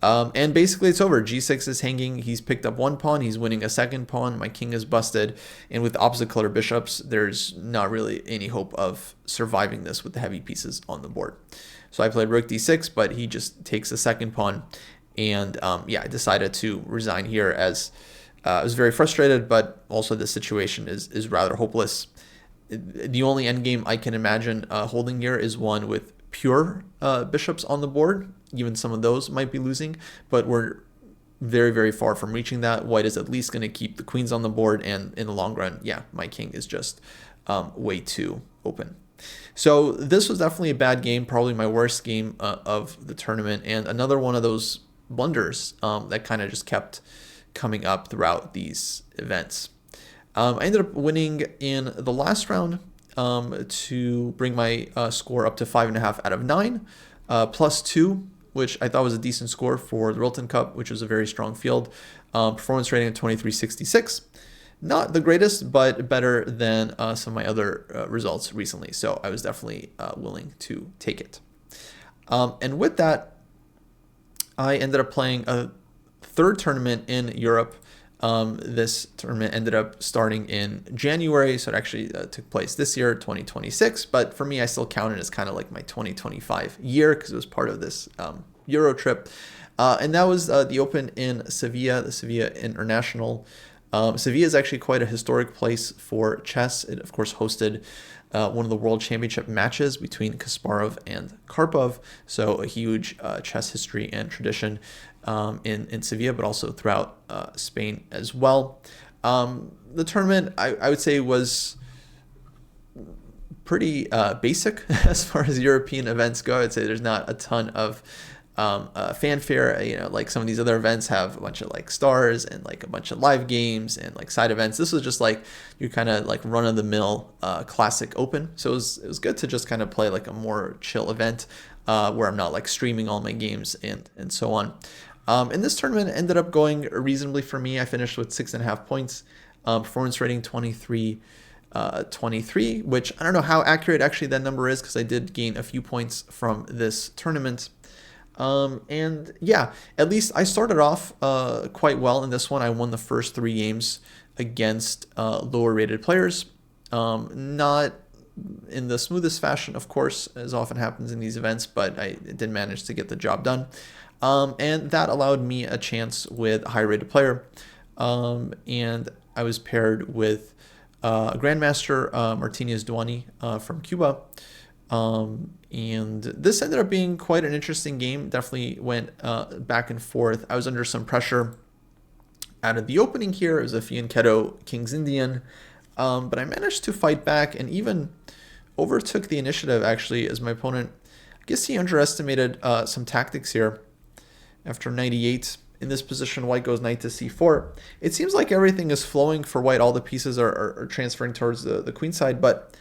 And basically it's over. G6 is hanging. He's picked up one pawn. He's winning a second pawn. My king is busted. And with opposite color bishops, there's not really any hope of surviving this with the heavy pieces on the board. So I played rook d6, but he just takes the second pawn. And yeah, I decided to resign here as I was very frustrated, but also the situation is rather hopeless. The only endgame I can imagine holding here is one with pure bishops on the board. Even some of those might be losing, but we're very, very far from reaching that. White is at least going to keep the queens on the board, and in the long run, yeah, my king is just way too open. So this was definitely a bad game, probably my worst game of the tournament, and another one of those blunders that kind of just kept coming up throughout these events. I ended up winning in the last round to bring my score up to 5.5 out of 9, +2, which I thought was a decent score for the Rilton Cup, which was a very strong field. Performance rating of 2366. Not the greatest, but better than some of my other results recently. So I was definitely willing to take it. And with that, I ended up playing a third tournament in Europe. This tournament ended up starting in January, so it actually took place this year, 2026. But for me, I still count it as kind of like my 2025 year because it was part of this Eurotrip. And that was the Open in Sevilla, the Sevilla International. Sevilla is actually quite a historic place for chess. It, of course, hosted one of the World Championship matches between Kasparov and Karpov. So a huge chess history and tradition in Sevilla, but also throughout Spain as well. The tournament, I would say, was pretty basic as far as European events go. I'd say there's not a ton of fanfare. You know, like some of these other events have a bunch of like stars and like a bunch of live games and like side events. This was just like your kind of like run of the mill classic Open. So it was good to just kind of play like a more chill event where I'm not like streaming all my games and so on. And this tournament ended up going reasonably for me. I finished with 6.5 points, performance rating 23, which I don't know how accurate actually that number is because I did gain a few points from this tournament. And yeah, at least I started off quite well in this one. I won the first 3 games against lower rated players. Not in the smoothest fashion, of course, as often happens in these events, but I did manage to get the job done. And that allowed me a chance with a high rated player. And I was paired with Grandmaster Martinez Duani from Cuba. And this ended up being quite an interesting game. Definitely went back and forth. I was under some pressure out of the opening here. It was a Fianchetto King's Indian. But I managed to fight back and even overtook the initiative, actually, as my opponent. I guess he underestimated some tactics here. After 98 in this position, white goes knight to c4. It seems like everything is flowing for white. All the pieces are transferring towards the queen side, but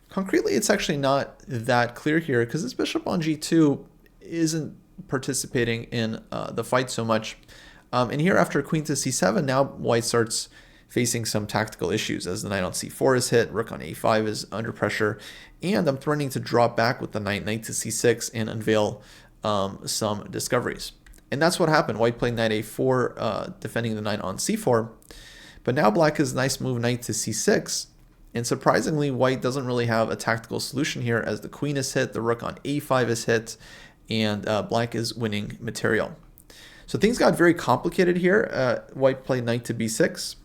concretely, it's actually not that clear here because this bishop on g2 isn't participating in the fight so much. And here after queen to c7, now white starts facing some tactical issues as the knight on c4 is hit, rook on a5 is under pressure, and I'm threatening to drop back with the knight to c6 and unveil some discoveries. And that's what happened. White played knight a4, defending the knight on c4. But now black has a nice move, knight to c6. And surprisingly, white doesn't really have a tactical solution here as the queen is hit, the rook on a5 is hit, and black is winning material. So things got very complicated here. White played knight to b6,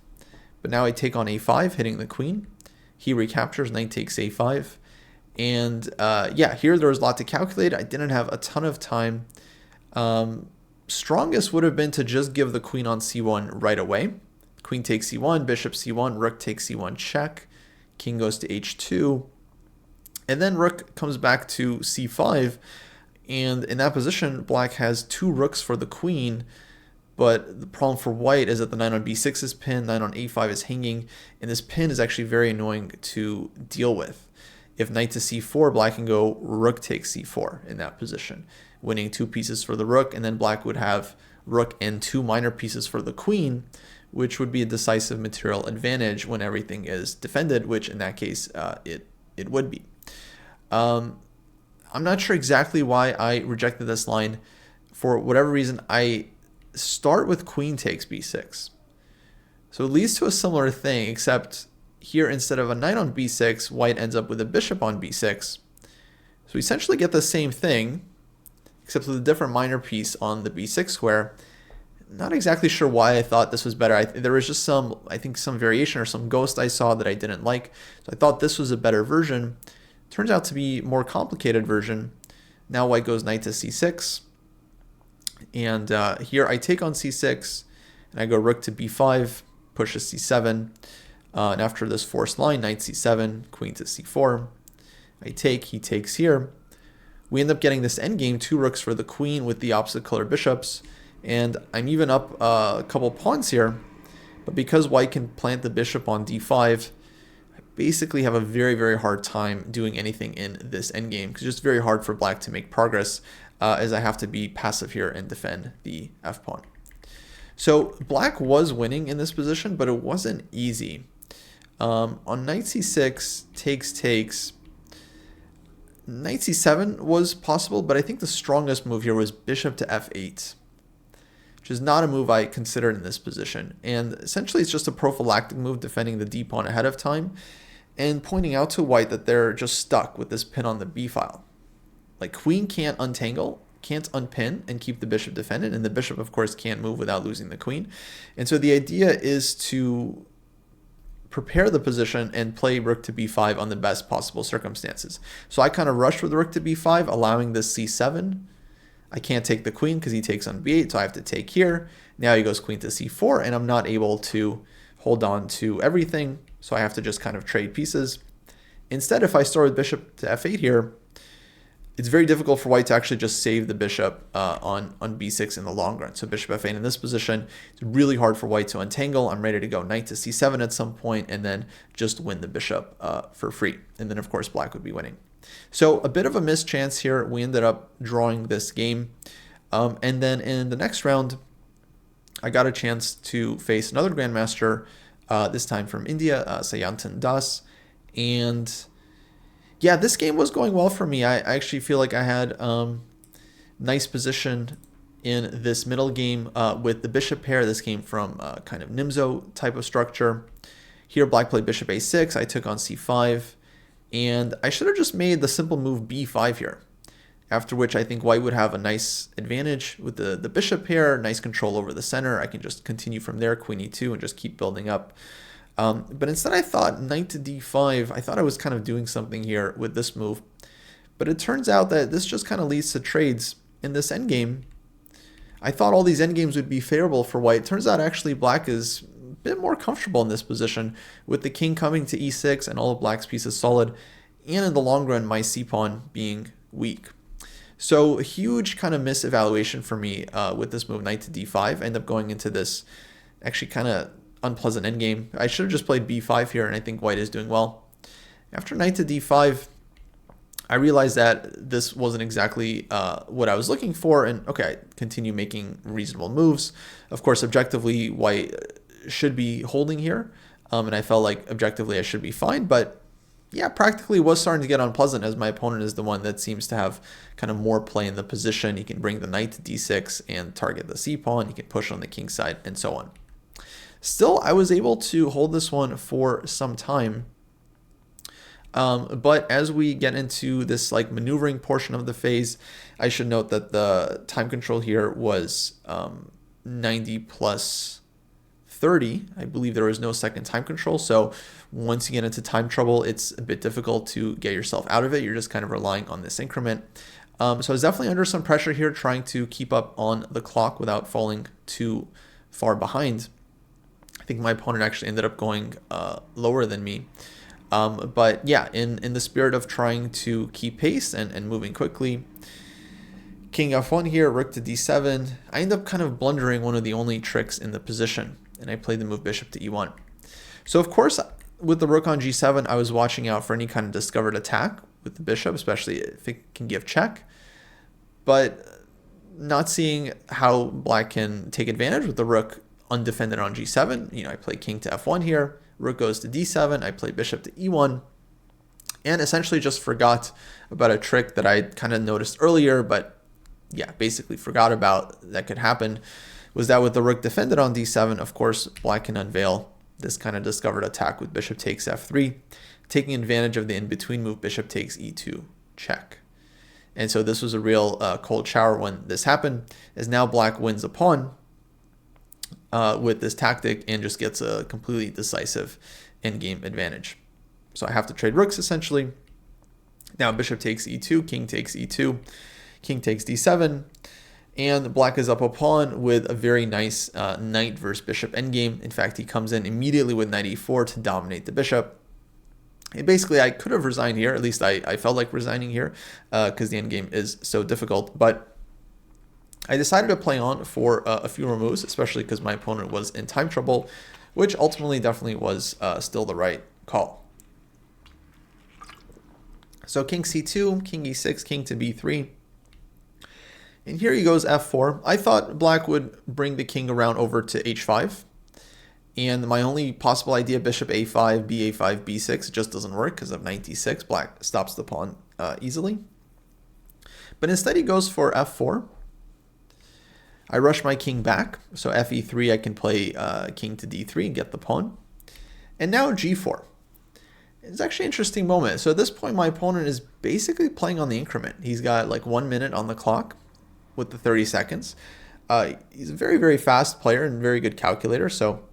but now I take on a5, hitting the queen. he recaptures, knight takes a5. And yeah, here there was a lot to calculate. I didn't have a ton of time. Strongest would have been to just give the queen on c1 right away. Queen takes c1, bishop c1, rook takes c1 check, king goes to h2, and then rook comes back to c5. And in that position, black has 2 rooks for the queen, but the problem for white is that the knight on b6 is pinned, knight on a5 is hanging, and this pin is actually very annoying to deal with. If knight to c4, black can go rook takes c4 in that position, winning 2 pieces for the rook, and then black would have rook and 2 minor pieces for the queen, which would be a decisive material advantage when everything is defended, which in that case it would be. I'm not sure exactly why I rejected this line. For whatever reason, I start with queen takes b6. So it leads to a similar thing, except here instead of a knight on b6, white ends up with a bishop on b6. So we essentially get the same thing, except with a different minor piece on the b6 square. Not exactly sure why I thought this was better. There was just some variation or some ghost I saw that I didn't like. So I thought this was a better version. Turns out to be a more complicated version. Now white goes knight to c6. And here I take on c6, and I go rook to b5, pushes c7. And after this forced line, knight c7, queen to c4. I take, he takes here. We end up getting this endgame, 2 rooks for the queen with the opposite color bishops. And I'm even up a couple pawns here. But because white can plant the bishop on d5, I basically have a very, very hard time doing anything in this endgame. Because it's just very hard for black to make progress, as I have to be passive here and defend the f-pawn. So black was winning in this position, but it wasn't easy. On knight c6, takes, knight c7 was possible, but I think the strongest move here was bishop to f8, which is not a move I considered in this position. And essentially it's just a prophylactic move defending the d pawn ahead of time and pointing out to white that they're just stuck with this pin on the b file. Like queen can't untangle, can't unpin and keep the bishop defended, and the bishop of course can't move without losing the queen. And so the idea is to prepare the position and play rook to b5 on the best possible circumstances. So I kind of rushed with the rook to b5, allowing this c7. I can't take the queen because he takes on b8, so I have to take here. Now he goes queen to c4, and I'm not able to hold on to everything, so I have to just kind of trade pieces. Instead, if I start with bishop to f8 here, it's very difficult for white to actually just save the bishop on b6 in the long run. So bishop f8 in this position, it's really hard for white to untangle. I'm ready to go knight to c7 at some point and then just win the bishop for free. And then of course black would be winning. So a bit of a missed chance here. We ended up drawing this game. And then in the next round, I got a chance to face another grandmaster, this time from India, Sayantan Das. And yeah, this game was going well for me. I actually feel like I had nice position in this middle game with the bishop pair. This came from kind of Nimzo type of structure. Here, black played bishop a6. I took on c5. And I should have just made the simple move b5 here. After which I think white would have a nice advantage with the bishop pair, nice control over the center. I can just continue from there, queen e2, and just keep building up. But instead I thought knight to d5, I thought I was kind of doing something here with this move. But it turns out that this just kind of leads to trades in this endgame. I thought all these endgames would be favorable for white. Turns out actually black is a bit more comfortable in this position with the king coming to e6 and all of black's pieces solid. And in the long run, my c-pawn being weak. So a huge kind of misevaluation for me with this move, knight to d5. I end up going into this actually kind of unpleasant endgame. I should have just played b5 here, and I think white is doing well. After knight to d5, I realized that this wasn't exactly what I was looking for, and okay, I continue making reasonable moves. Of course, objectively, white should be holding here, and I felt like objectively I should be fine, but yeah, practically was starting to get unpleasant as my opponent is the one that seems to have kind of more play in the position. He can bring the knight to d6 and target the c-pawn. He can push on the king side and so on. Still, I was able to hold this one for some time. But as we get into this like maneuvering portion of the phase, I should note that the time control here was 90 plus 30. I believe there was no second time control. So once you get into time trouble, it's a bit difficult to get yourself out of it. You're just kind of relying on this increment. So I was definitely under some pressure here, trying to keep up on the clock without falling too far behind. I think my opponent actually ended up going lower than me. But yeah, in the spirit of trying to keep pace and moving quickly, King F1 here, rook to D7. I end up kind of blundering one of the only tricks in the position, and I played the move bishop to E1. So of course, with the rook on G7, I was watching out for any kind of discovered attack with the bishop, especially if it can give check. But not seeing how black can take advantage with the rook undefended on G7. I play king to F1 here. Rook goes to D7. I play bishop to E1. And essentially just forgot about a trick that I kind of noticed earlier, but yeah, basically forgot about that could happen, was that with the rook defended on D7, of course, black can unveil this kind of discovered attack with bishop takes F3, taking advantage of the in-between move, bishop takes E2, check. And so this was a real cold shower when this happened, as now black wins a pawn with this tactic and just gets a completely decisive endgame advantage. So I have to trade rooks essentially. Now bishop takes E2, king takes E2, king takes D7, and black is up a pawn with a very nice knight versus bishop endgame. In fact, he comes in immediately with knight E4 to dominate the bishop. And basically, I could have resigned here. At least I felt like resigning here because the endgame is so difficult. But I decided to play on for a few more moves, especially because my opponent was in time trouble, which ultimately definitely was still the right call. So king C2, king E6, king to B3. And here he goes F4. I thought black would bring the king around over to H5. And my only possible idea, bishop A5, BA5, B6, just doesn't work because of knight D6. Black stops the pawn easily. But instead he goes for F4. I rush my king back. So FE3, I can play king to D3 and get the pawn. And now G4. It's actually an interesting moment. So at this point, my opponent is basically playing on the increment. He's got like 1 minute on the clock with the 30 seconds. He's a very, very fast player and very good calculator. So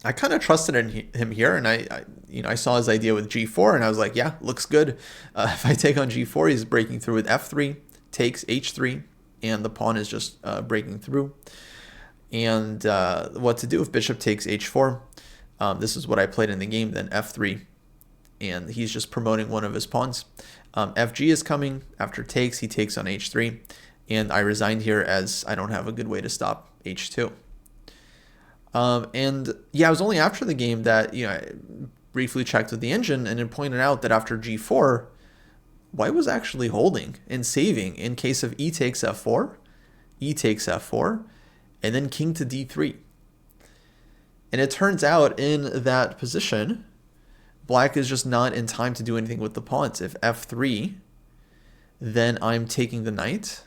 I kind of trusted in him here, and I saw his idea with G4, and I was like, yeah, looks good. If I take on G4, he's breaking through with F3, takes H3, and the pawn is just breaking through. And what to do if bishop takes H4? This is what I played in the game, then F3, and he's just promoting one of his pawns. FG is coming. After takes, he takes on H3, and I resigned here as I don't have a good way to stop H2. And yeah, it was only after the game that I briefly checked with the engine, and it pointed out that after G4, white was actually holding and saving in case of E takes F4, E takes F4, and then king to D3. And it turns out in that position, black is just not in time to do anything with the pawns. If F3, then I'm taking the knight,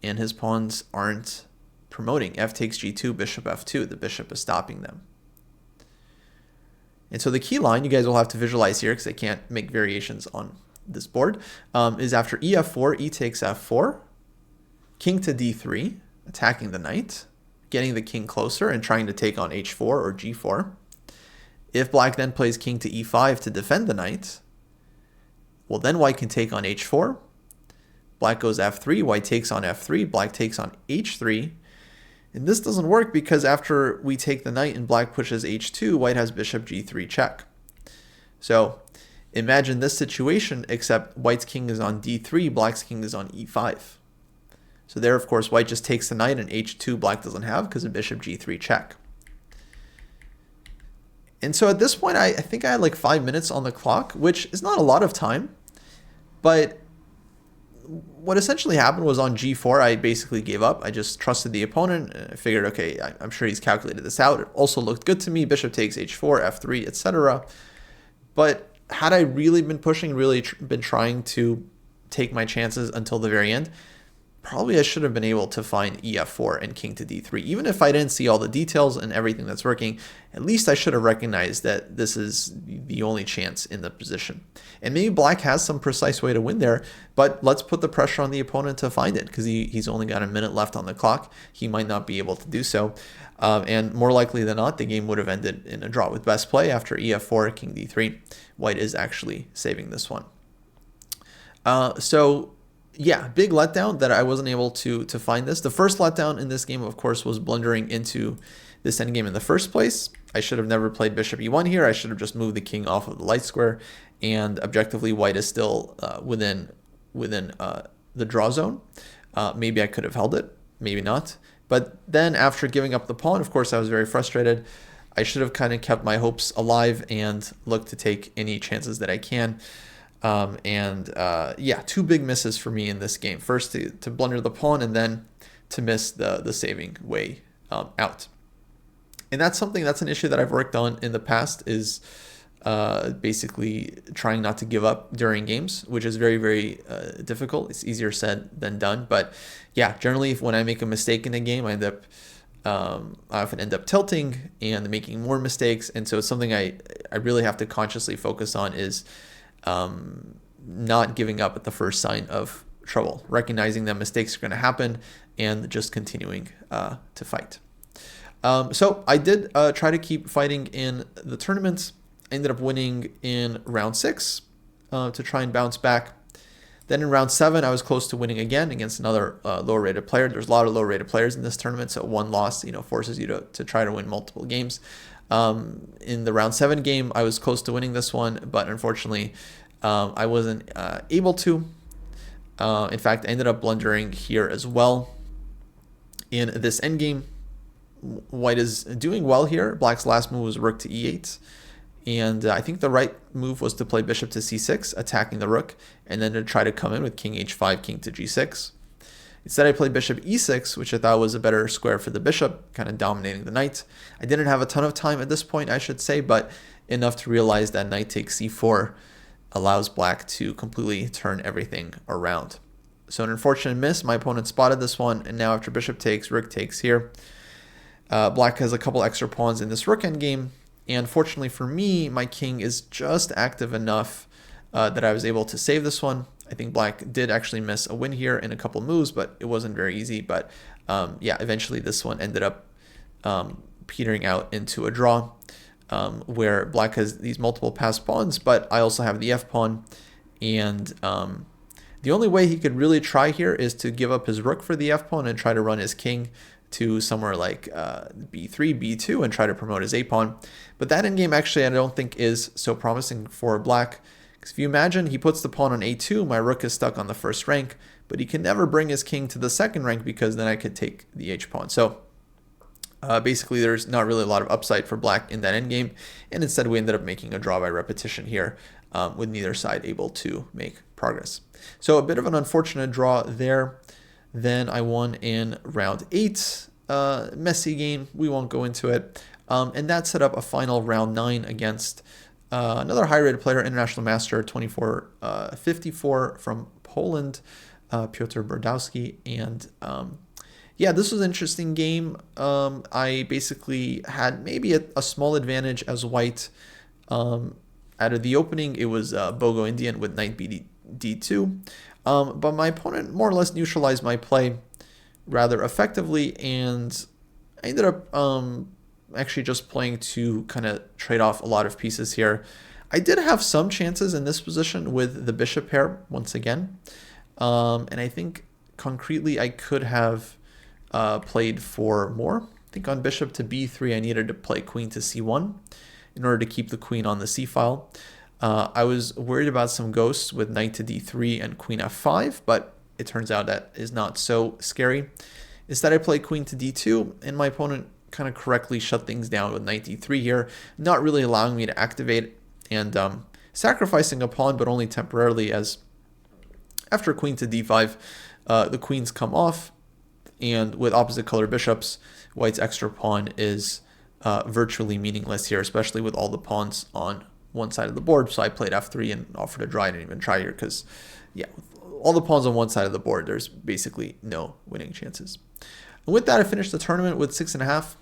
and his pawns aren't promoting. F takes G2, bishop F2. The bishop is stopping them. And so the key line, you guys will have to visualize here because I can't make variations on this board, is after EF4, E takes F4, king to D3, attacking the knight, getting the king closer and trying to take on H4 or G4. If black then plays king to E5 to defend the knight, well, then white can take on H4. Black goes F3, white takes on F3, black takes on H3. And this doesn't work because after we take the knight and black pushes H2, white has bishop G3 check. So imagine this situation, except white's king is on D3, black's king is on E5. So there, of course, white just takes the knight and H2 black doesn't have because of bishop G3 check. And so at this point, I think I had like 5 minutes on the clock, which is not a lot of time, but what essentially happened was on G4, I basically gave up. I just trusted the opponent. I figured, okay, I'm sure he's calculated this out. It also looked good to me. Bishop takes H4, F3, etc. But had I really been pushing, really been trying to take my chances until the very end, probably I should have been able to find EF4 and king to D3. Even if I didn't see all the details and everything that's working, at least I should have recognized that this is the only chance in the position. And maybe black has some precise way to win there, but let's put the pressure on the opponent to find it because he's only got a minute left on the clock. He might not be able to do so. And more likely than not, the game would have ended in a draw with best play after ef4, king d3. White is actually saving this one. So yeah, big letdown that I wasn't able to find this. The first letdown in this game, of course, was blundering into this endgame in the first place. I should have never played bishop e1 here. I should have just moved the king off of the light square, and objectively white is still within the draw zone. Maybe I could have held it, maybe not. But then after giving up the pawn, of course, I was very frustrated. I should have kind of kept my hopes alive and looked to take any chances that I can. Yeah, two big misses for me in this game. First to blunder the pawn, and then to miss the saving way out. And that's an issue that I've worked on in the past, is basically trying not to give up during games, which is very, very difficult. It's easier said than done. But yeah, generally when I make a mistake in a game, I often end up tilting and making more mistakes. And so it's something I really have to consciously focus on, is not giving up at the first sign of trouble, recognizing that mistakes are going to happen and just continuing to fight. So I did try to keep fighting in the tournament. I ended up winning in round 6 to try and bounce back. Then in round 7, I was close to winning again against another lower rated player. There's a lot of low rated players in this tournament, so one loss, forces you to try to win multiple games. In the round 7 game, I was close to winning this one, but unfortunately, I wasn't able to. In fact, I ended up blundering here as well. In this endgame, white is doing well here. Black's last move was rook to e8. And I think the right move was to play bishop to c6, attacking the rook, and then to try to come in with king h5, king to g6. Instead, I played bishop e6, which I thought was a better square for the bishop, kind of dominating the knight. I didn't have a ton of time at this point, I should say, but enough to realize that knight takes c4 allows black to completely turn everything around. So an unfortunate miss. My opponent spotted this one, and now after bishop takes, rook takes here. Black has a couple extra pawns in this rook endgame, and fortunately for me, my king is just active enough that I was able to save this one. I think black did actually miss a win here in a couple moves, but it wasn't very easy. But yeah, eventually this one ended up petering out into a draw, where black has these multiple passed pawns, but I also have the f pawn. And the only way he could really try here is to give up his rook for the f pawn and try to run his king to somewhere like b3, b2, and try to promote his a pawn. But that endgame actually I don't think is so promising for black. Because if you imagine, he puts the pawn on a2, my rook is stuck on the first rank, but he can never bring his king to the second rank, because then I could take the h pawn. So basically there's not really a lot of upside for black in that endgame, and instead we ended up making a draw by repetition here, with neither side able to make progress. So a bit of an unfortunate draw there. Then I won in round 8, messy game, we won't go into it. And that set up a final round 9 against another high-rated player, international master, 24-54 from Poland, Piotr Brodowski. And yeah, this was an interesting game. I basically had maybe a small advantage as white. Out of the opening, it was Bogo Indian with knight d2. But my opponent more or less neutralized my play rather effectively, and I ended up actually just playing to kind of trade off a lot of pieces here. I did have some chances in this position with the bishop pair once again, and I think concretely I could have played for more. I think on bishop to b3 I needed to play queen to c1 in order to keep the queen on the c file. I was worried about some ghosts with knight to d3 and queen f5, but it turns out that is not so scary. Instead, I played queen to d2, and my opponent kind of correctly shut things down with knight d3 here, not really allowing me to activate, and sacrificing a pawn, but only temporarily, as after queen to d5, the queens come off, and with opposite color bishops, white's extra pawn is virtually meaningless here, especially with all the pawns on one side of the board. So I played f3 and offered a draw. I didn't even try here because, yeah, with all the pawns on one side of the board, there's basically no winning chances. And with that, I finished the tournament with 6.5.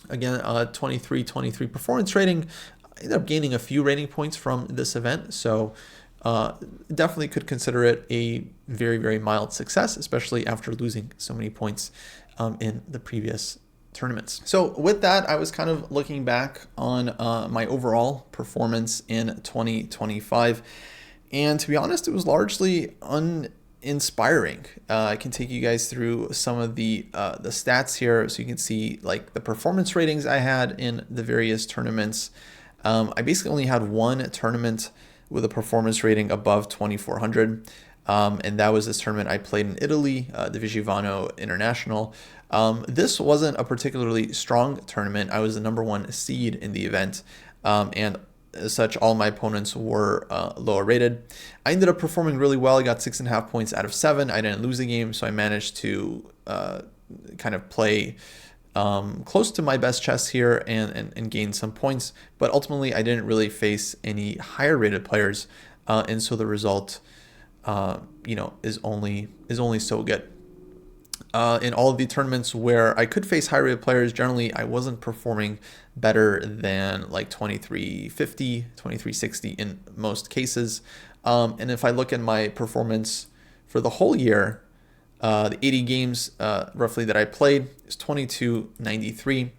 Again, 23-23 performance rating. I ended up gaining a few rating points from this event, so definitely could consider it a very, very mild success, especially after losing so many points in the previous tournaments. So with that, I was kind of looking back on my overall performance in 2025. And to be honest, it was largely uninspiring. I can take you guys through some of the stats here so you can see like the performance ratings I had in the various tournaments. I basically only had one tournament with a performance rating above 2400. And that was this tournament I played in Italy, the Vigevano International. This wasn't a particularly strong tournament. I was the #1 seed in the event, and as such, all my opponents were lower rated. I ended up performing really well. I got 6.5 points out of 7. I didn't lose the game, so I managed to kind of play close to my best chess here and gain some points. But ultimately, I didn't really face any higher rated players, and so the result is only so good. In all of the tournaments where I could face high rated players, generally I wasn't performing better than like 2350, 2360 in most cases. And if I look at my performance for the whole year, the 80 games roughly that I played is 2293,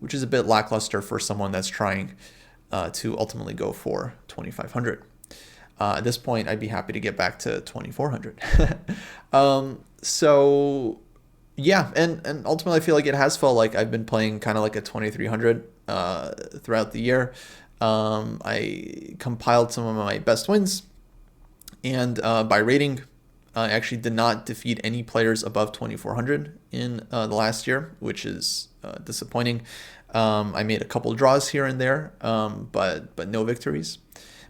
which is a bit lackluster for someone that's trying to ultimately go for 2500. At this point, I'd be happy to get back to 2400. So yeah, and ultimately I feel like it has felt like I've been playing kind of like a 2300 throughout the year. I compiled some of my best wins, and by rating, I actually did not defeat any players above 2400 in the last year, which is disappointing. I made a couple draws here and there, but no victories.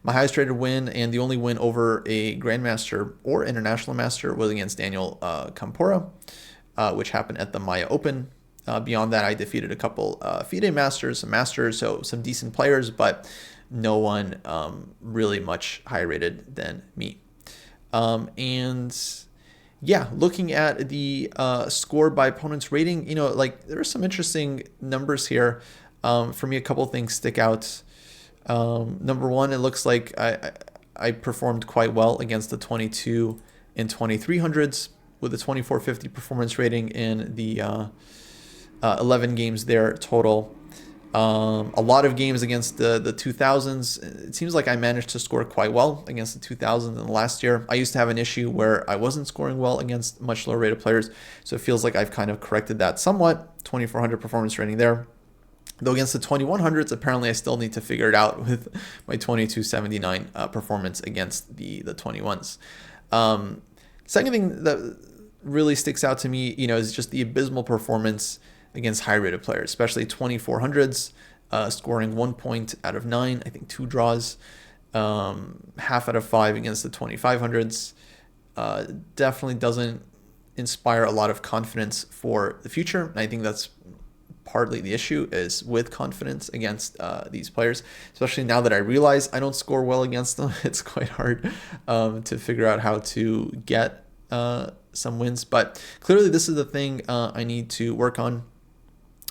My highest rated win and the only win over a Grandmaster or International Master was against Daniel Campora, which happened at the Maya Open. Beyond that, I defeated a couple FIDE Masters, some Masters, so some decent players, but no one really much higher rated than me. And yeah, looking at the score by opponent's rating, like there are some interesting numbers here. For me, a couple things stick out. #1, it looks like I performed quite well against the 22 and 2300s with a 2450 performance rating in the 11 games there total. A lot of games against the 2000s. It seems like I managed to score quite well against the 2000s in the last year. I used to have an issue where I wasn't scoring well against much lower rated players, so it feels like I've kind of corrected that somewhat. 2400 performance rating there. Though against the 2100s, apparently I still need to figure it out with my 2279 performance against the 21s. Second thing that really sticks out to me, is just the abysmal performance against high-rated players, especially 2400s, scoring 1 point out of 9, I think 2 draws, half out of 5 against the 2500s. Definitely doesn't inspire a lot of confidence for the future. And I think that's partly the issue is with confidence against these players, especially now that I realize I don't score well against them. It's quite hard to figure out how to get some wins, but clearly this is the thing I need to work on.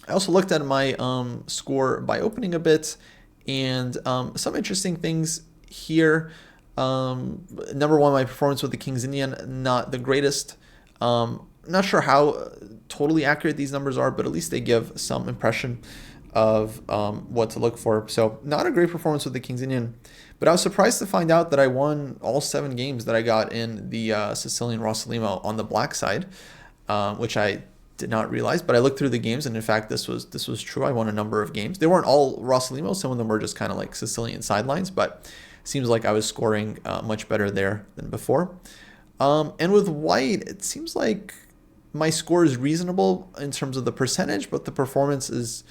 I also looked at my score by opening a bit, and some interesting things here. #1, my performance with the King's Indian, not the greatest. Not sure how totally accurate these numbers are, but at least they give some impression of what to look for. So not a great performance with the King's Indian, but I was surprised to find out that I won all 7 games that I got in the Sicilian Rossolimo on the black side, which I did not realize. But I looked through the games, and in fact, this was true. I won a number of games. They weren't all Rossolimo. Some of them were just kind of like Sicilian sidelines, but it seems like I was scoring much better there than before. And with white, it seems like my score is reasonable in terms of the percentage, but the performance is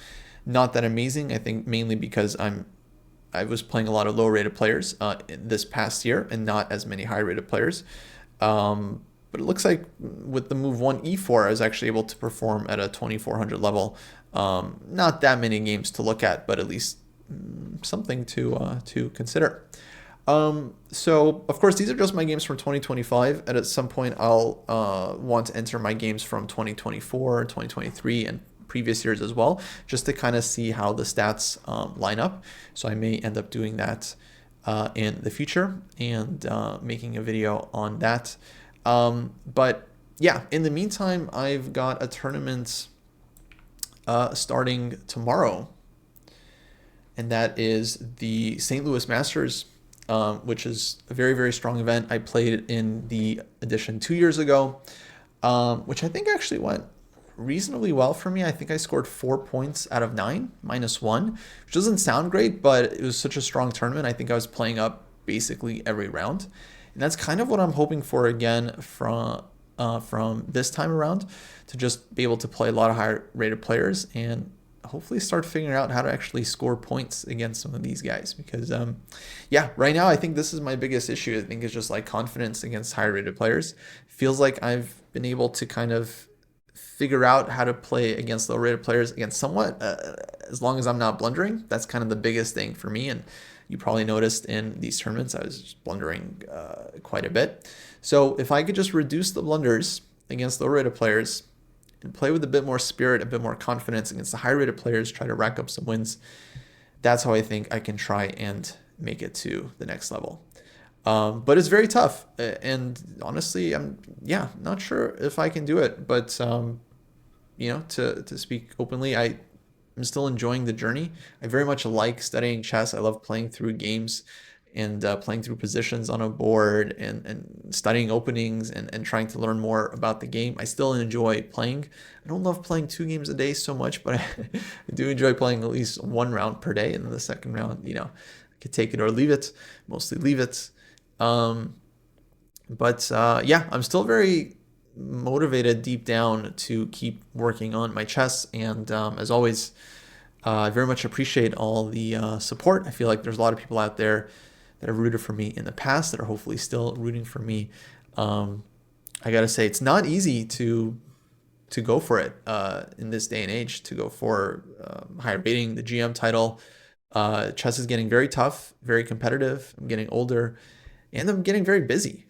not that amazing. I think mainly because I was playing a lot of low rated players this past year and not as many high rated players. But it looks like with the move 1 e4, I was actually able to perform at a 2400 level. Not that many games to look at, but at least something to consider. So of course, these are just my games from 2025, and at some point I'll want to enter my games from 2024, 2023, and previous years as well, just to kind of see how the stats line up. So I may end up doing that in the future and making a video on that. But yeah, in the meantime, I've got a tournament starting tomorrow, and that is the St. Louis Masters, which is a very, very strong event. I played in the edition 2 years ago, which I think actually went reasonably well for me. I think I scored 4 points out of 9, -1, which doesn't sound great, but it was such a strong tournament. I think I was playing up basically every round, and that's kind of what I'm hoping for again from this time around, to just be able to play a lot of higher rated players and hopefully start figuring out how to actually score points against some of these guys. Because yeah, right now I think this is my biggest issue. I think it's just like confidence against higher rated players. Feels like I've been able to kind of figure out how to play against low rated players against somewhat, as long as I'm not blundering. That's kind of the biggest thing for me, and you probably noticed in these tournaments I was just blundering quite a bit. So if I could just reduce the blunders against low rated players and play with a bit more spirit, a bit more confidence against the high rated players, try to rack up some wins, that's how I think I can try and make it to the next level. But it's very tough, and honestly, I'm not sure if I can do it. But to speak openly, I'm still enjoying the journey. I very much like studying chess. I love playing through games and playing through positions on a board and studying openings and trying to learn more about the game. I still enjoy playing. I don't love playing 2 games a day so much, but I do enjoy playing at least 1 round per day. And then the second round, I could take it or leave it, mostly leave it. Yeah, I'm still very motivated deep down to keep working on my chess. And as always, I very much appreciate all the support. I feel like there's a lot of people out there that have rooted for me in the past that are hopefully still rooting for me. I gotta say, it's not easy to go for it in this day and age, to go for higher rating, the GM title. Chess is getting very tough, very competitive. I'm getting older, and I'm getting very busy.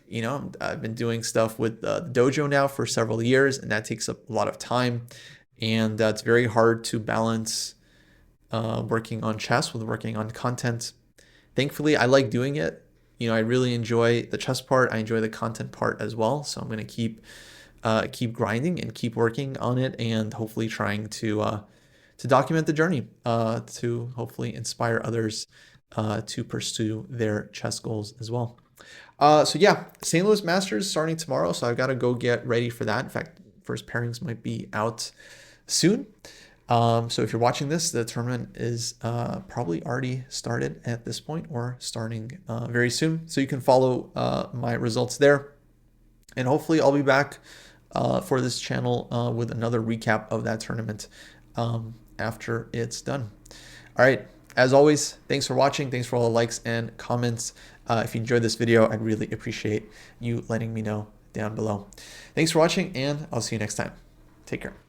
I've been doing stuff with the dojo now for several years, and that takes up a lot of time. And it's very hard to balance working on chess with working on content. Thankfully, I like doing it. I really enjoy the chess part. I enjoy the content part as well. So I'm going to keep grinding and keep working on it, and hopefully trying to document the journey to hopefully inspire others to pursue their chess goals as well. So yeah, St. Louis Masters starting tomorrow, so I've got to go get ready for that. In fact, first pairings might be out soon. So if you're watching this, the tournament is probably already started at this point, or starting very soon. So you can follow my results there. And hopefully I'll be back for this channel with another recap of that tournament after it's done. All right. As always, thanks for watching. Thanks for all the likes and comments. If you enjoyed this video, I'd really appreciate you letting me know down below. Thanks for watching, and I'll see you next time. Take care.